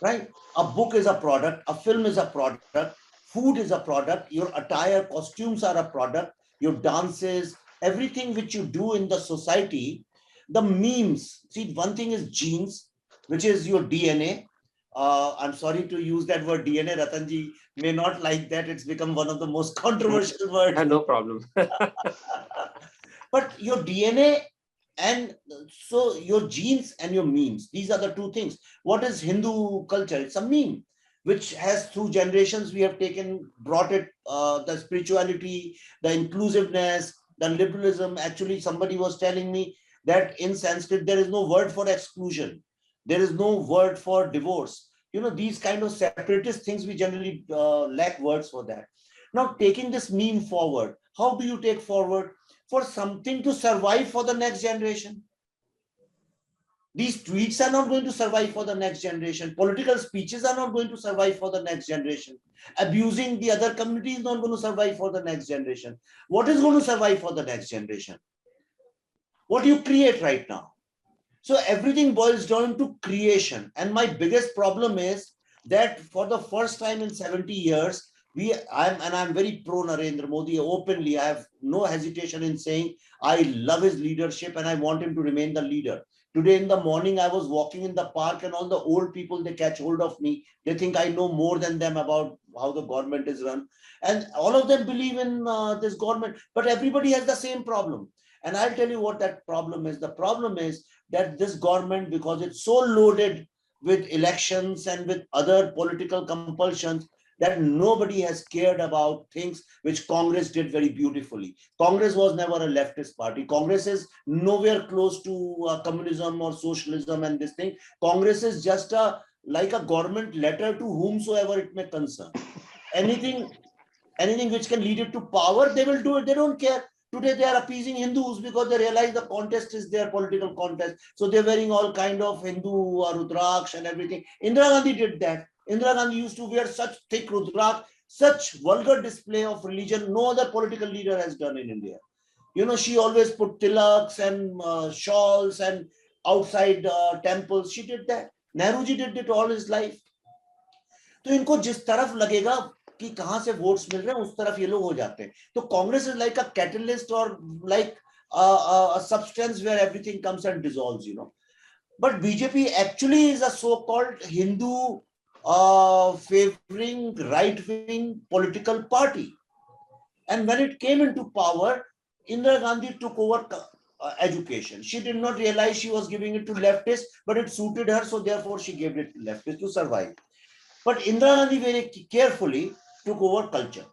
right? A book is a product. A film is a product. Food is a product. Your attire, costumes are a product. Your dances, everything which you do in the society, the memes. See, one thing is genes, which is your DNA. I'm sorry to use that word DNA. Ratanji may not like that. It's become one of the most controversial words. No problem. But your DNA, and so your genes and your memes, these are the two things. What is Hindu culture? It's a meme, which has through generations, we have brought it, the spirituality, the inclusiveness, the liberalism. Actually, somebody was telling me that in Sanskrit, there is no word for exclusion. There is no word for divorce. You know, these kind of separatist things, we generally lack words for that. Now, taking this meme forward, how do you take forward? For something to survive for the next generation. These tweets are not going to survive for the next generation. Political speeches are not going to survive for the next generation. Abusing the other community is not going to survive for the next generation. What is going to survive for the next generation? What do you create right now? So everything boils down to creation. And my biggest problem is that for the first time in 70 years, I'm very pro Narendra Modi openly. I have no hesitation in saying I love his leadership and I want him to remain the leader. Today in the morning, I was walking in the park, and all the old people, they catch hold of me. They think I know more than them about how the government is run. And all of them believe in this government, but everybody has the same problem. And I'll tell you what that problem is. The problem is that this government, because it's so loaded with elections and with other political compulsions, that nobody has cared about things which Congress did very beautifully. Congress was never a leftist party. Congress is nowhere close to communism or socialism and this thing. Congress is just like a government letter to whomsoever it may concern. Anything which can lead it to power, they will do it. They don't care. Today they are appeasing Hindus because they realize the contest is their political contest. So they're wearing all kind of Hindu Rudraksh and everything. Indira Gandhi did that. Indira Gandhi used to wear such thick Rudraksh, such vulgar display of religion. No other political leader has done in India. You know, she always put tilaks and shawls and outside temples. She did that. Nehruji did it all his life. तो इनको जिस तरफ लगेगा कि कहां से votes मिल रहे हैं, उस तरफ ये लोग हो जाते हैं. तो Congress is like a catalyst और like a substance where everything comes and dissolves, you know. But BJP actually is a so-called Hindu favoring right-wing political party. And when it came into power, Indira Gandhi took over education. She did not realize she was giving it to leftists, but it suited her, so therefore she gave it to leftists to survive. But Indira Gandhi very carefully took over culture.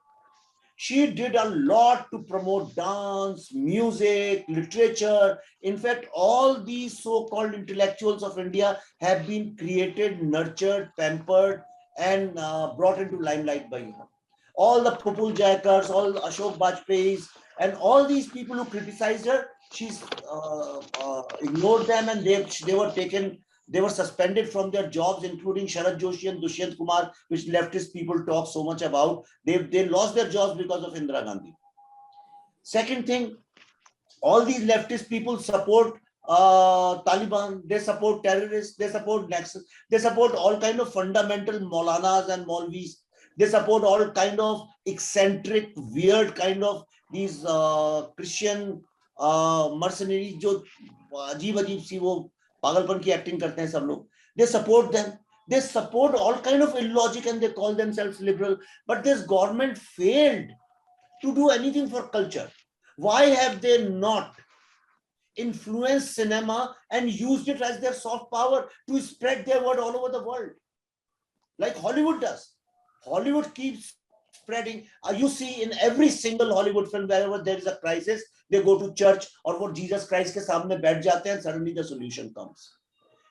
She did a lot to promote dance, music, literature. In fact, all these so-called intellectuals of India have been created, nurtured, pampered, and brought into limelight by her. All the Praful Jayakars, all Ashok Bajpayees, and all these people who criticized her, she's ignored them, and they were taken they were suspended from their jobs, including Sharad Joshi and Dushyant Kumar, which leftist people talk so much about. They lost their jobs because of Indira Gandhi. Second thing, all these leftist people support Taliban, they support terrorists, they support Nexus, they support all kind of fundamental Maulanas and Maulvis, they support all kind of eccentric, weird kind of these Christian mercenaries जो अजीब अजीब सी वो पागलपन की acting करते हैं सब लोग. They support them. They support all kind of illogic and they call themselves liberal. But this government failed to do anything for culture. Why have they not influenced cinema and used it as their soft power to spread their word all over the world? Like Hollywood does. Hollywood keeps spreading. You see in every single Hollywood film, wherever there is a crisis, they go to church or for Jesus Christ ke सामने बैठ जाते हैं and suddenly the solution comes.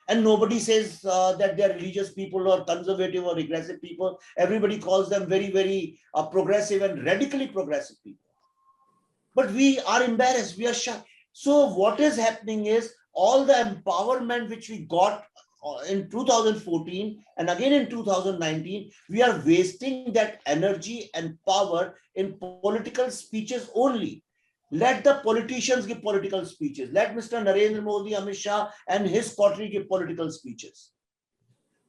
And nobody says that they're religious people or conservative or regressive people. Everybody calls them very, very progressive and radically progressive people. But we are embarrassed, we are shy. So what is happening is all the empowerment which we got in 2014 and again in 2019, we are wasting that energy and power in political speeches only. Let the politicians give political speeches. Let Mr. Narendra Modi, Amit Shah and his coterie give political speeches.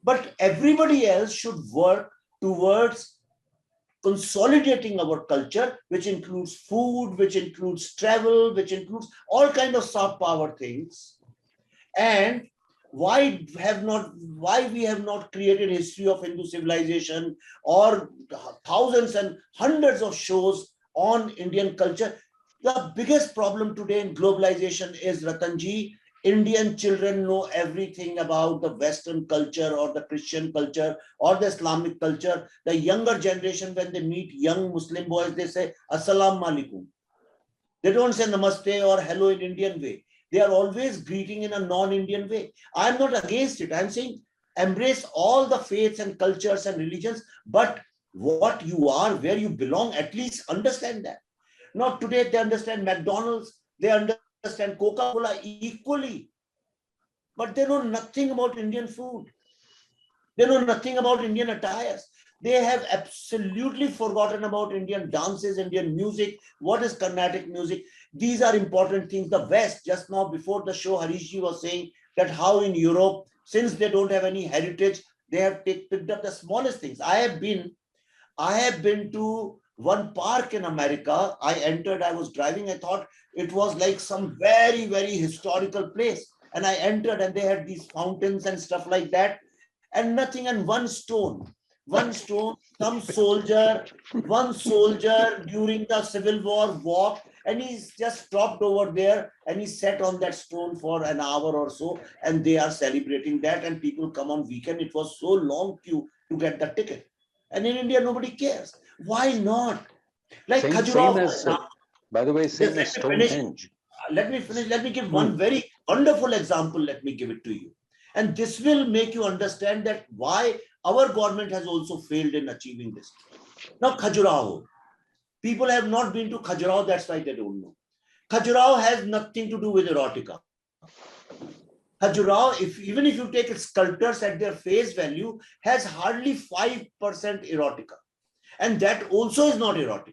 But everybody else should work towards consolidating our culture, which includes food, which includes travel, which includes all kinds of soft power things. And why we have not created history of Hindu civilization or thousands and hundreds of shows on Indian culture? The biggest problem today in globalization is, Ratanji, Indian children know everything about the Western culture or the Christian culture or the Islamic culture. The younger generation, when they meet young Muslim boys, they say, Assalamu alaikum. They don't say namaste or hello in Indian way. They are always greeting in a non-Indian way. I'm not against it. I'm saying embrace all the faiths and cultures and religions, but what you are, where you belong, at least understand that. Not today, they understand McDonald's, they understand Coca-Cola equally, but they know nothing about Indian food. They know nothing about Indian attires. They have absolutely forgotten about Indian dances, Indian music. What is Carnatic music? These are important things. The West, just now before the show, Harishji was saying that how in Europe, since they don't have any heritage, they have picked up the smallest things. I have been to one park in America. I entered, I was driving, I thought it was like some very, very historical place. And I entered and they had these fountains and stuff like that. And nothing, and one stone, one soldier during the Civil War walked and he's just stopped over there and he sat on that stone for an hour or so and they are celebrating that and people come on weekend. It was so long queue to get the ticket. And in India, nobody cares. Why not? Like Khajuraho. By the way, same as Stonehenge. Let me finish. Let me give one very wonderful example. Let me give it to you. And this will make you understand that why our government has also failed in achieving this. Now, Khajuraho. People have not been to Khajuraho, that's why they don't know. Khajuraho has nothing to do with erotica. Khajuraho, even if you take its sculptures at their face value, has hardly 5% erotica. And that also is not erotica.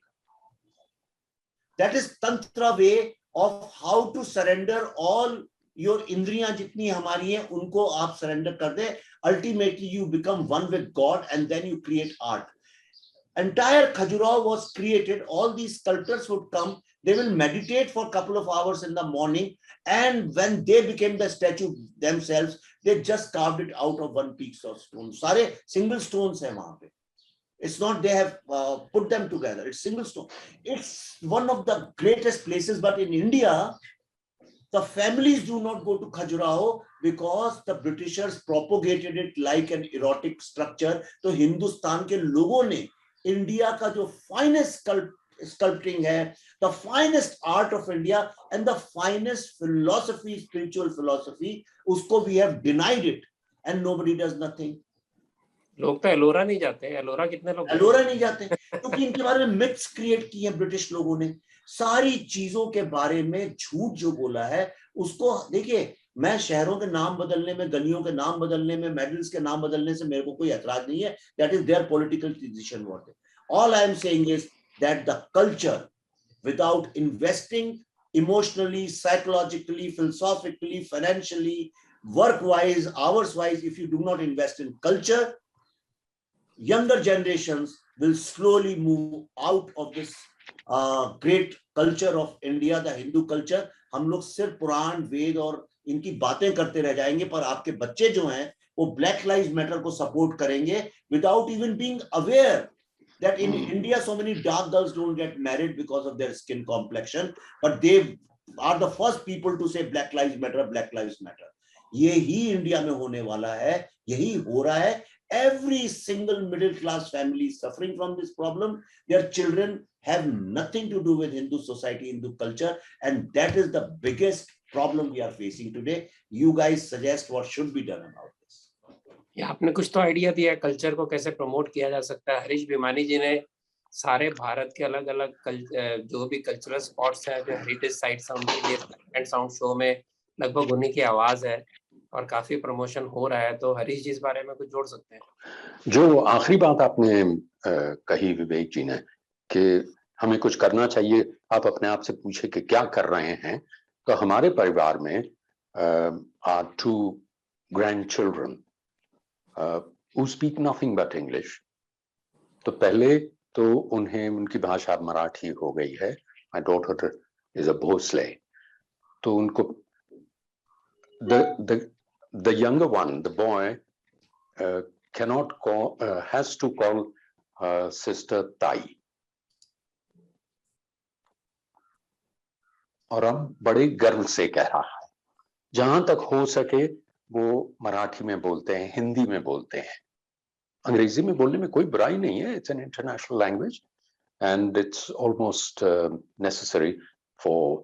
That is Tantra way of how to surrender all your indriyan jitni hamari hai, unko aap surrender kar de. Ultimately, you become one with God and then you create art. Entire Khajuraho was created. All these sculptors would come. They will meditate for a couple of hours in the morning. And when they became the statue themselves, they just carved it out of one piece of stone. Sare single stones hai wahan pe. It's not they have put them together. It's single stone. It's one of the greatest places. But in India, the families do not go to Khajuraho because the Britishers propagated it like an erotic structure. So Hindustan ke logon ne India ka jo finest sculpting hai, the finest art of India and the finest philosophy, spiritual philosophy, usko we have denied it and nobody does nothing. लोग तो एलोरा नहीं जाते हैं. एलोरा कितने लोग एलोरा नहीं जाते क्योंकि इनके बारे में मिथ्स क्रिएट किए हैं ब्रिटिश लोगों ने. सारी चीजों के बारे में झूठ जो बोला है उसको देखिए. मैं शहरों के नाम बदलने में, गलियों के नाम बदलने में, मेडल्स के नाम बदलने से मेरे को कोई एतराज नहीं है. That is their political decision. What all I am saying is that the culture, without investing emotionally, psychologically, philosophically, financially, work-wise, hours-wise, if you do not invest in culture, younger generations will slowly move out of this great culture of India, the Hindu culture. हम लोग सिर्फ पुराण, वेद और इनकी बातें करते रह जाएंगे, पर आपके बच्चे जो हैं वो ब्लैक लाइव्स मैटर को सपोर्ट करेंगे without even being aware that in India so many dark girls don't get married because of their skin complexion, but they are the first people to say black lives matter, black lives matter. ये ही India में होने वाला है, यही हो रहा है. Every single middle class family is suffering from this problem. Their children have nothing to do with Hindu society, Hindu culture, and that is the biggest problem we are facing today. You guys suggest what should be done about this. या आपने कुछ तो idea दिया है culture को कैसे promote किया जा सकता है. हरीश भिमानी जी ने सारे भारत के अलग अलग जो भी कल्चरल स्पॉट्स हैं, जो हेरिटेज साइट्स हैं, उनके लिए एंड साउंड शो में लगभग उन्हीं की आवाज है और काफी प्रमोशन हो रहा है. तो हरीश जी इस बारे में कुछ जोड़ सकते हैं. जो आखिरी बात आपने कही विवेक जी ने कि हमें कुछ करना चाहिए, आप अपने आप से पूछे कि क्या कर रहे हैं. तो हमारे परिवार में are two grandchildren who speak nothing but English. तो पहले तो उन्हें उनकी भाषा मराठी हो गई है. My daughter is a Bhosle. तो उनको the younger one, the boy, cannot call, has to call sister Tai. और अब बड़े गर्व से कह रहा है. जहां तक हो सके वो मराठी में बोलते हैं, हिंदी में बोलते हैं. अंग्रेजी में बोलने में कोई बुराई नहीं है. It's an international language and it's almost necessary for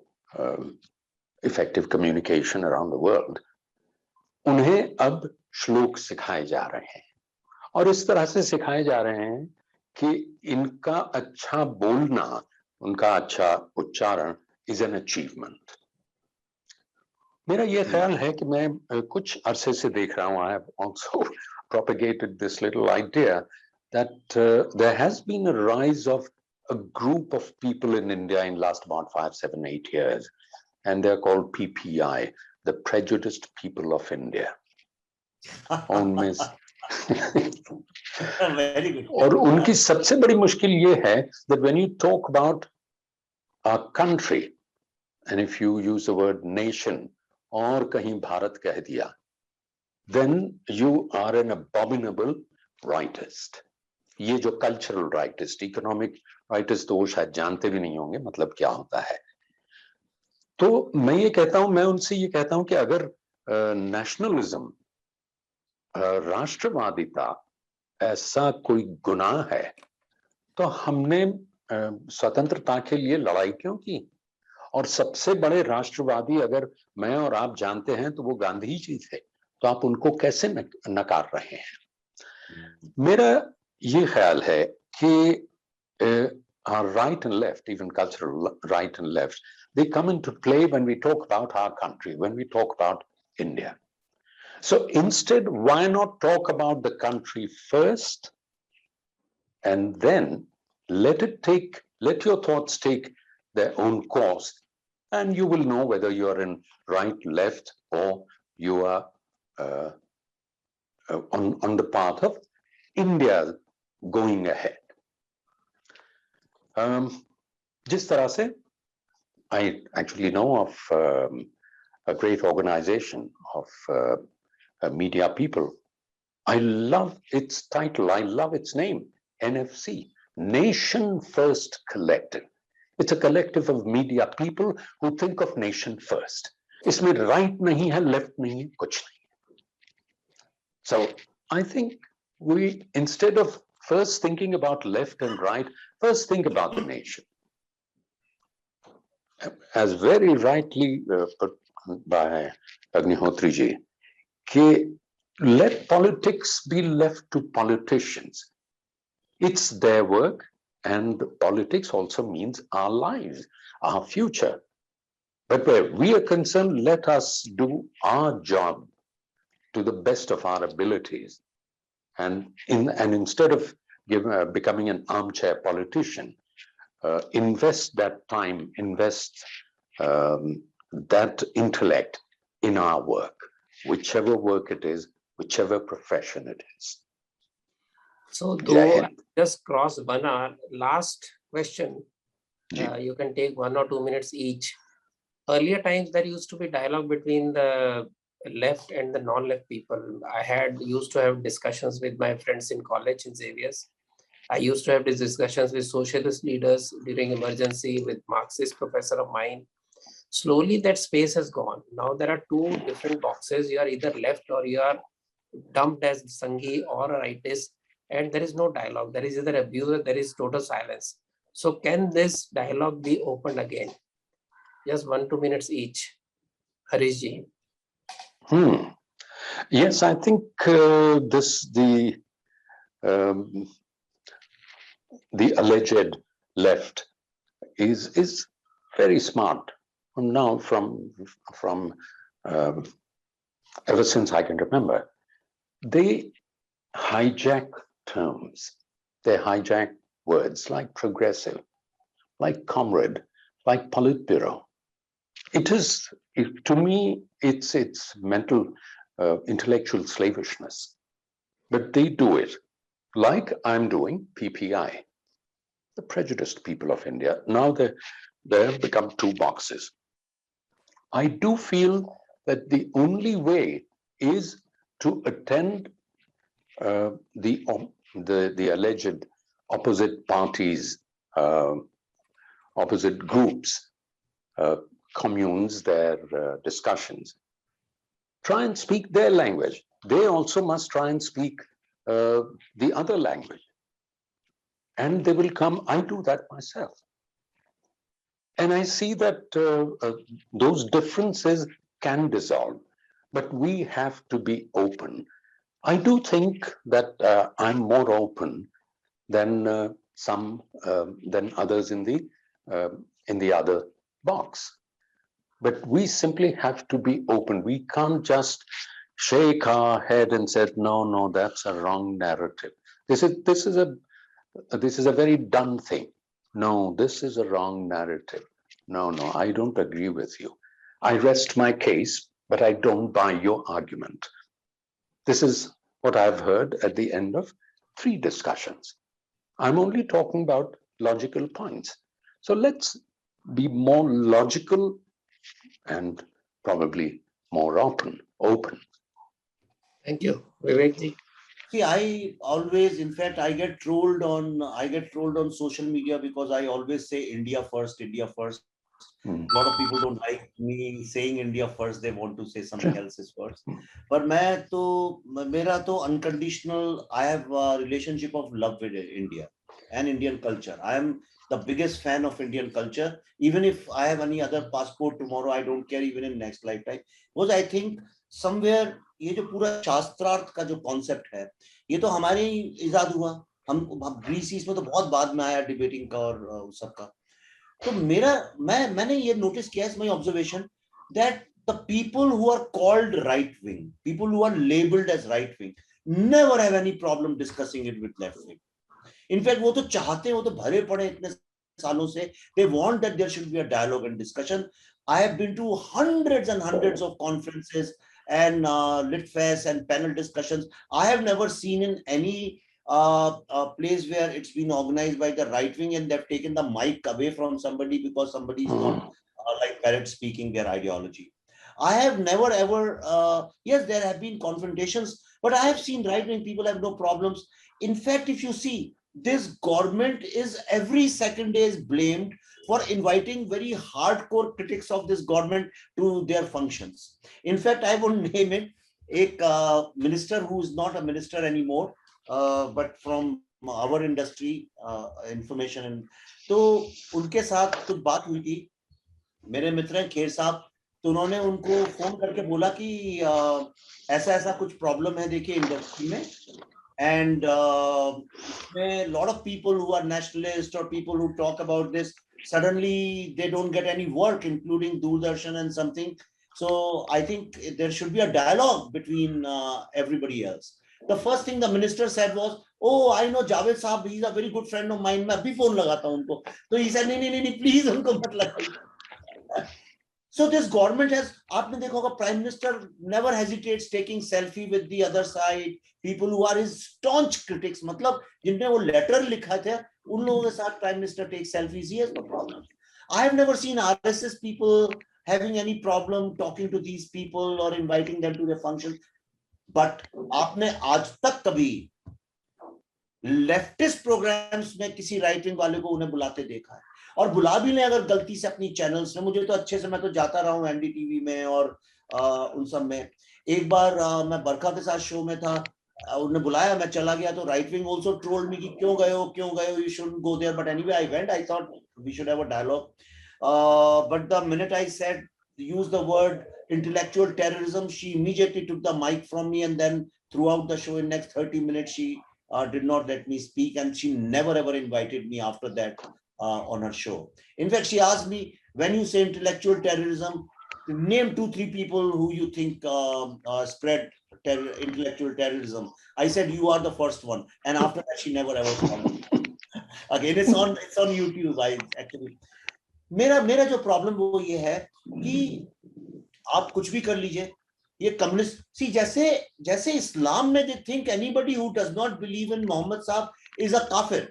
effective communication around the world. उन्हें अब श्लोक सिखाए जा रहे हैं और इस तरह से सिखाए जा रहे हैं कि इनका अच्छा बोलना, उनका अच्छा उच्चारण is an achievement. मेरा ये ख्याल है कि मैं कुछ अरसे से देख रहा हूँ. I have also propagated this little idea that there has been a rise of a group of people in India in last about 5, 7, 8 years, and they're called PPI, the Prejudiced People of India. उनमें Very good. और उनकी सबसे बड़ी मुश्किल ये है that when you talk about a country and if you use the word nation और कहीं भारत कह दिया, then you are an abominable rightist. ये जो cultural rightist, economic rightist तो वो शायद जानते भी नहीं होंगे मतलब क्या होता है. तो मैं ये कहता हूं, मैं उनसे ये कहता हूं कि अगर nationalism, राष्ट्रवादिता ऐसा कोई गुनाह है तो हमने स्वतंत्रता के लिए लड़ाई क्यों की. और सबसे बड़े राष्ट्रवादी अगर मैं और आप जानते हैं तो वो गांधी जी थे. तो आप उनको कैसे नकार रहे हैं. मेरा ये ख्याल है कि our right and left, even cultural right and left, they come into play when we talk about our country, when we talk about India. So instead, why not talk about the country first and then let your thoughts take their own course, and you will know whether you are in right, left, or you are on the path of India going ahead. जिस तरह से I actually know of a great organization of media people. I love its title, I love its name, NFC, Nation First Collective. It's a collective of media people who think of nation first. इसमें right नहीं है, left नहीं है, कुछ नहीं. So I think we, instead of first thinking about left and right, first think about the nation. As very rightly put by Agnihotri ji, कि let politics be left to politicians. It's their work, and politics also means our lives, our future. But where we are concerned, let us do our job to the best of our abilities. And instead of becoming an armchair politician, invest that time, invest that intellect in our work, whichever work it is, whichever profession it is. So Jai though I Hind. just crossed 1 hour, last question, Ji. you can take 1 or 2 minutes each. Earlier times there used to be dialogue between the left and the non-left people. I used to have discussions with my friends in college in Xavier's. I used to have these discussions with socialist leaders during emergency, with Marxist professor of mine. Slowly that space has gone. Now there are two different boxes. You are either left or you are dumped as Sanghi or a rightist, and there is no dialogue. There is either abuse or there is total silence. So can this dialogue be opened again? Just 1-2 minutes each. Harish ji. Yes, I think the alleged left is very smart. From ever since I can remember, they hijack terms, they hijack words like progressive, like comrade, like Politburo. To me, it's mental, intellectual slavishness, but they do it like I'm doing PPI, the prejudiced people of India. Now they have become two boxes. I do feel that the only way is to attend the alleged opposite parties, opposite groups, communes, their discussions. Try and speak their language. They also must try and speak the other language. And they will come. I do that myself. And I see that those differences can dissolve, but we have to be open. I do think that I'm more open than than others in the other box. But we simply have to be open. We can't just shake our head and say, no, that's a wrong narrative. This is a very done thing. No, this is a wrong narrative. No, I don't agree with you. I rest my case, but I don't buy your argument. This is what I've heard at the end of 3 discussions. I'm only talking about logical points. So let's be more logical and probably more open. Thank you. Vivek ji. See, I always, in fact, I get trolled on social media because I always say India first, India first. A lot of people don't like me saying India first. They want to say something else is first. But mera to unconditional, I have a relationship of love with India and Indian culture. I am the biggest fan of Indian culture. Even if I have any other passport tomorrow, I don't care, even in next lifetime. Because I think somewhere ये जो पूरा शास्त्रार्थ का जो concept है, ये तो हमारे ही इजाद हुआ. हम ग्रीस इसमें तो बहुत बाद में आया डिबेटिंग का और सबका. तो मैंने ये नोटिस किया, is my observation, that the people who are called right wing, people who are labelled as right wing, never have any problem discussing it with left wing. In fact वो तो चाहते हैं, वो तो भरे पड़े इतने सालों से, they want that there should be a dialogue and discussion. I have been to hundreds and hundreds of conferences and LitFest and panel discussions. I have never seen in any place where it's been organized by the right wing and they've taken the mic away from somebody because somebody is not like parrot speaking their ideology. I have never ever, yes, there have been confrontations, but I have seen right wing people have no problems. In fact, if you see, this government is every second day is blamed for inviting very hardcore critics of this government to their functions. In fact, I won't name it, a minister who is not a minister anymore, but from our industry, information, and तो उनके साथ कुछ बात हुई थी, मेरे मित्र हैं खेर साहब, तो उन्होंने उनको फोन करके बोला कि ऐसा कुछ प्रॉब्लम है देखिए इंडस्ट्री में, and a lot of people who are nationalists or people who talk about this suddenly they don't get any work, including Doordarshan and something. So I think there should be a dialogue between everybody else. The first thing the minister said was, "Oh, I know Javed Saab, he's a very good friend of mine. मैं अभी phone लगाता हूँ उनको." So he said, "नहीं, please उनको मत लगाइए." So this government has, आपने देखा होगा, Prime Minister never hesitates taking selfie with the other side. People who are his staunch critics, मतलब जिनने वो letter लिखा था, उन लोगों के साथ Prime Minister takes selfies. He has no problem. I have never seen RSS people having any problem talking to these people or inviting them to their functions. But आपने आज तक कभी लेफ्टिस्ट प्रोग्राम्स में किसी राइट विंग वाले को उन्हें बुलाते देखा है? और बुला भी लें अगर गलती से अपनी चैनल्स में, मुझे तो अच्छे से, मैं तो जाता रहा हूँ एनडीटीवी में और उन सब में। एक बार मैं बरखा के साथ शो में था, उन्होंने बुलाया, मैं चला गया, तो right wing also trolled me कि क्यों गए हो, you shouldn't go there, but anyway I went. I thought we should have a dialogue, but the minute I said use the word intellectual terrorism, she immediately took the mic from me, and then throughout the show in next 30 minutes she did not let me speak, and she never ever invited me after that on her show. In fact, she asked me, when you say intellectual terrorism, name 2-3 people who you think spread intellectual terrorism. I said, you are the first one, and after that she never ever followed me. Again, it's on YouTube. I actually, मेरा जो problem वो ये है कि आप कुछ भी कर लीजिए, ये कम्युनिस्ट, सी जैसे इस्लाम में they think anybody who does not believe in Mohammad साहब इज अ काफिर.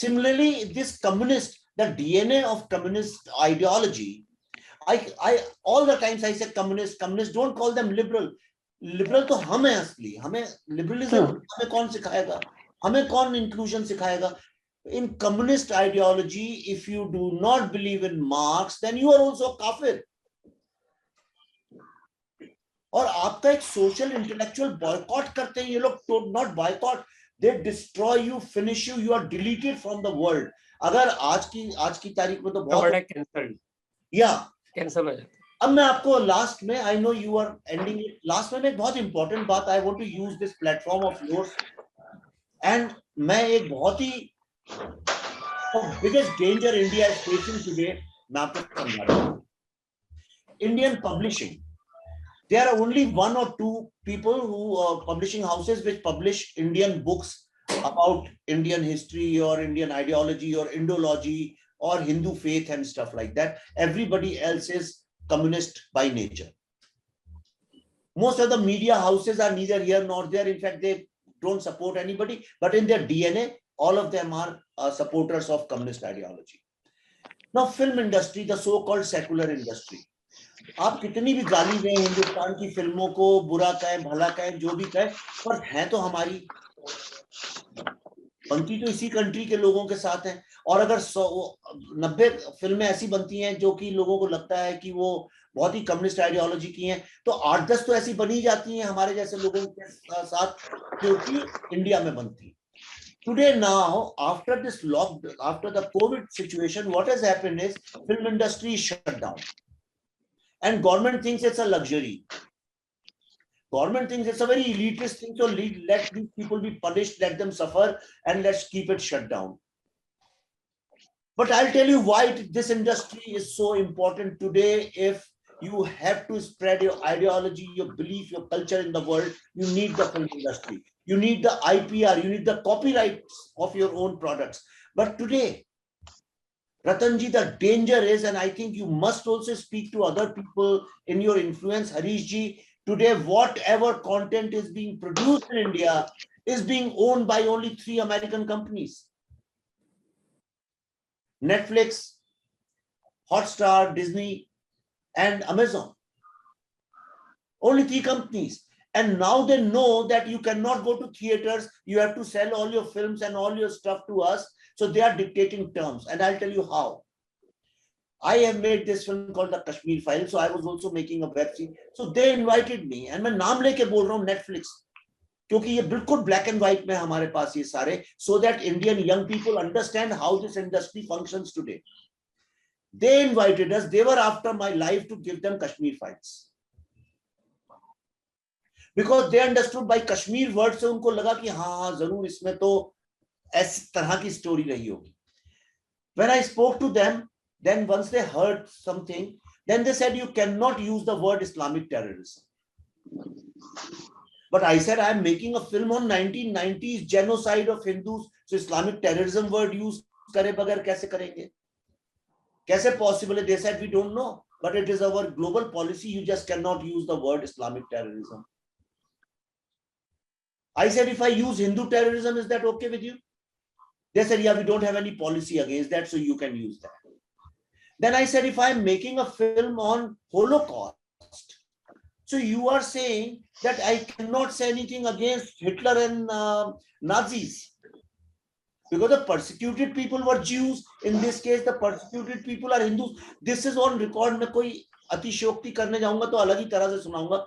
Similarly, this communist, the DNA of communist ideology, I all the times I say communist, don't call them liberal. Liberal तो हम हैं असली, हमें liberalism हमें कौन सिखाएगा, हमें कौन inclusion सिखाएगा? In communist ideology, if you do not believe in Marx, then you are also kafir. और आपका एक social intellectual boycott करते हैं ये लोग, not boycott, they destroy you, finish you, you are deleted from the world. अगर आज की तारीख में तो बहुत cancelled, cancel हो जाता है. अब मैं आपको लास्ट में, I know you are ending it, last में एक बहुत इंपॉर्टेंट बात, I want to use this platform of yours, and मैं एक बहुत ही biggest danger India is facing today, मैं आपको समझा रहा हूँ. Indian publishing, there are only 1 or 2 people who publishing houses which publish Indian books about Indian history or Indian ideology or Indology or Hindu faith and stuff like that. Everybody else is communist by nature. Most of the media houses are neither here nor there. In fact, they don't support anybody, but in their DNA, all of them are supporters of communist ideology. Now, film industry, the so-called secular industry, आप कितनी भी गाली दें हिंदुस्तान की फिल्मों को, बुरा कहें, भला कहें, जो भी कहें, पर हैं तो हमारी, बनती तो इसी कंट्री के लोगों के साथ हैं. और अगर 90 फिल्में ऐसी बनती हैं जो कि लोगों को लगता है कि वो बहुत ही कम्युनिस्ट आइडियोलॉजी की हैं, तो 8-10 तो ऐसी बनी जाती हैं हमारे जैसे लोगों के साथ जो कि इंडिया में बनती है. Today now, after this lockdown, after the COVID situation, what has happened is film industry is shut down. And government thinks it's a luxury. Government thinks it's a very elitist thing, so let these people be punished, let them suffer, and let's keep it shut down. But I'll tell you why this industry is so important today. If you have to spread your ideology, your belief, your culture in the world, you need the film industry. You need the IPR, you need the copyrights of your own products. But today, Ratanji, the danger is, and I think you must also speak to other people in your influence, Harishji, today whatever content is being produced in India is being owned by only 3 American companies. Netflix, Hotstar, Disney, and Amazon. Only 3 companies. And now they know that you cannot go to theaters, you have to sell all your films and all your stuff to us. So they are dictating terms, and I'll tell you how. I have made this film called The Kashmir Files, so I was also making a web series. So they invited me, and मैं नाम लेके बोल रहा हूँ Netflix, क्योंकि ये बिल्कुल black and white में हमारे पास ये सारे, so that Indian young people understand how this industry functions today. They invited us. They were after my life to give them Kashmir Files, because they understood by Kashmir word से उनको लगा कि हाँ जरूर इसमें तो इस तरह की स्टोरी रही होगी. When I spoke to them, then once they heard something, then they said, you cannot use the word Islamic terrorism. But I said, I'm making a film on 1990s genocide of Hindus. So Islamic terrorism word use kare bagar kaise karenge? Kaise possible? They said, we don't know. But it is our global policy. You just cannot use the word Islamic terrorism. I said, if I use Hindu terrorism, is that okay with you? They said, yeah, we don't have any policy against that, so you can use that. Then I said, if I'm making a film on Holocaust, so you are saying that I cannot say anything against Hitler and Nazis, because the persecuted people were Jews. In this case, the persecuted people are Hindus. This is on record. मैं कोई अतिशयोक्ति करने जाऊंगा तो अलग ही तरह से सुनाऊंगा.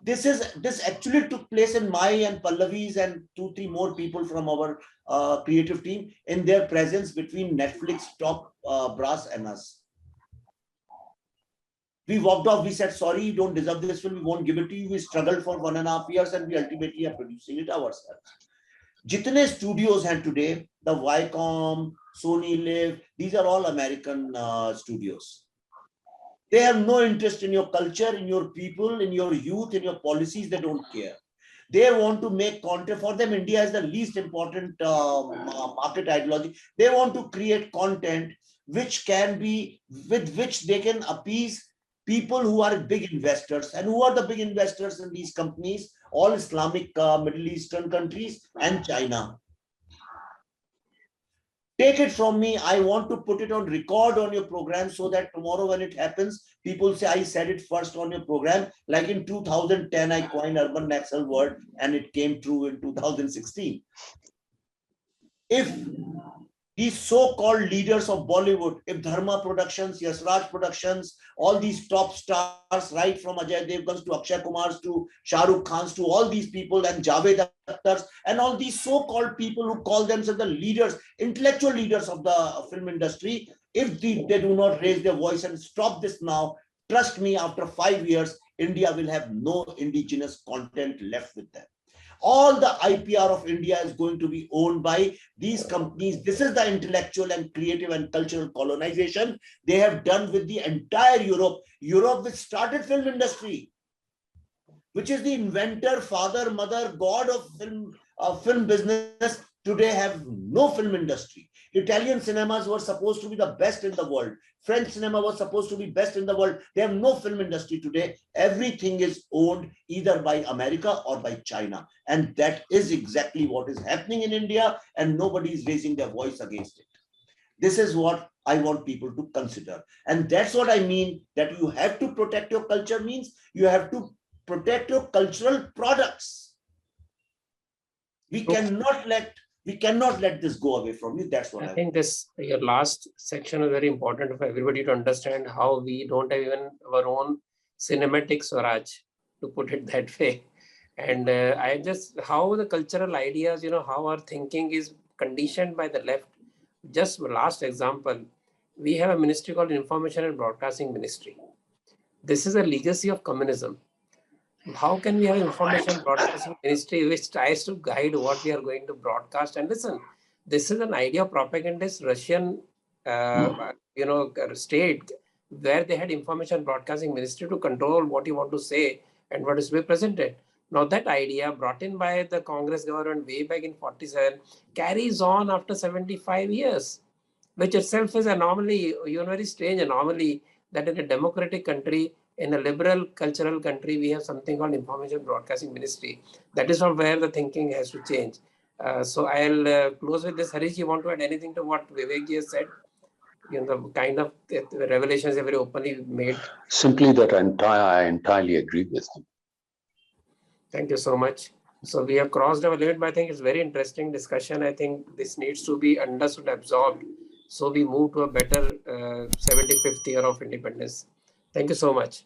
This actually took place in my and Pallavi's and 2-3 more people from our creative team in their presence between Netflix top brass and us. We walked off. We said, sorry, you don't deserve this film. We won't give it to you. We struggled for 1.5 years and we ultimately are producing it ourselves. Jitne studios hain today, the Viacom, Sony Live, these are all American studios. They have no interest in your culture, in your people, in your youth, in your policies. They don't care. They want to make content. For them, India is the least important market ideology. They want to create content which can be, with which they can appease people who are big investors. And who are the big investors in these companies? All Islamic Middle Eastern countries and China. Take it from me. I want to put it on record on your program so that tomorrow when it happens, people say, I said it first on your program. Like in 2010, I coined Urban Naxal word and it came true in 2016. If these so-called leaders of Bollywood, if Dharma Productions, Yasraj Productions, all these top stars, right from Ajay Devgans to Akshay Kumars to Shah Rukh Khans to all these people and Javed Akhtars and all these so-called people who call themselves the leaders, intellectual leaders of the film industry, if they do not raise their voice and stop this now, trust me, after 5 years, India will have no indigenous content left with them. All the IPR of India is going to be owned by these companies. This is the intellectual and creative and cultural colonization they have done with the entire Europe. Europe, which started film industry, which is the inventor, father, mother, god of film business, today have no film industry. Italian cinemas were supposed to be the best in the world. French cinema was supposed to be best in the world. They have no film industry today. Everything is owned either by America or by China. And that is exactly what is happening in India, and nobody is raising their voice against it. This is what I want people to consider. And that's what I mean, that you have to protect your culture means you have to protect your cultural products. We cannot let this go away from you. That's what I think your last section is very important for everybody to understand how we don't have even our own cinematic Swaraj, to put it that way. And how the cultural ideas, how our thinking is conditioned by the left. Just last example, we have a ministry called Information and Broadcasting Ministry. This is a legacy of communism. How can we have information broadcasting ministry which tries to guide what we are going to broadcast? And listen, this is an idea of propagandist Russian, state, where they had information broadcasting ministry to control what you want to say and what is to be presented. Now that idea, brought in by the Congress government way back in 47, carries on after 75 years, which itself is anomaly, very strange anomaly that in a democratic country, in a liberal cultural country, we have something called Information Broadcasting Ministry. That is from where the thinking has to change. So I'll close with this. Harish, you want to add anything to what Vivek ji has said? The kind of revelations are very openly made. Simply that I entirely agree with him. Thank you so much. So we have crossed our limit, but I think it's very interesting discussion. I think this needs to be understood, absorbed. So we move to a better 75th year of independence. Thank you so much.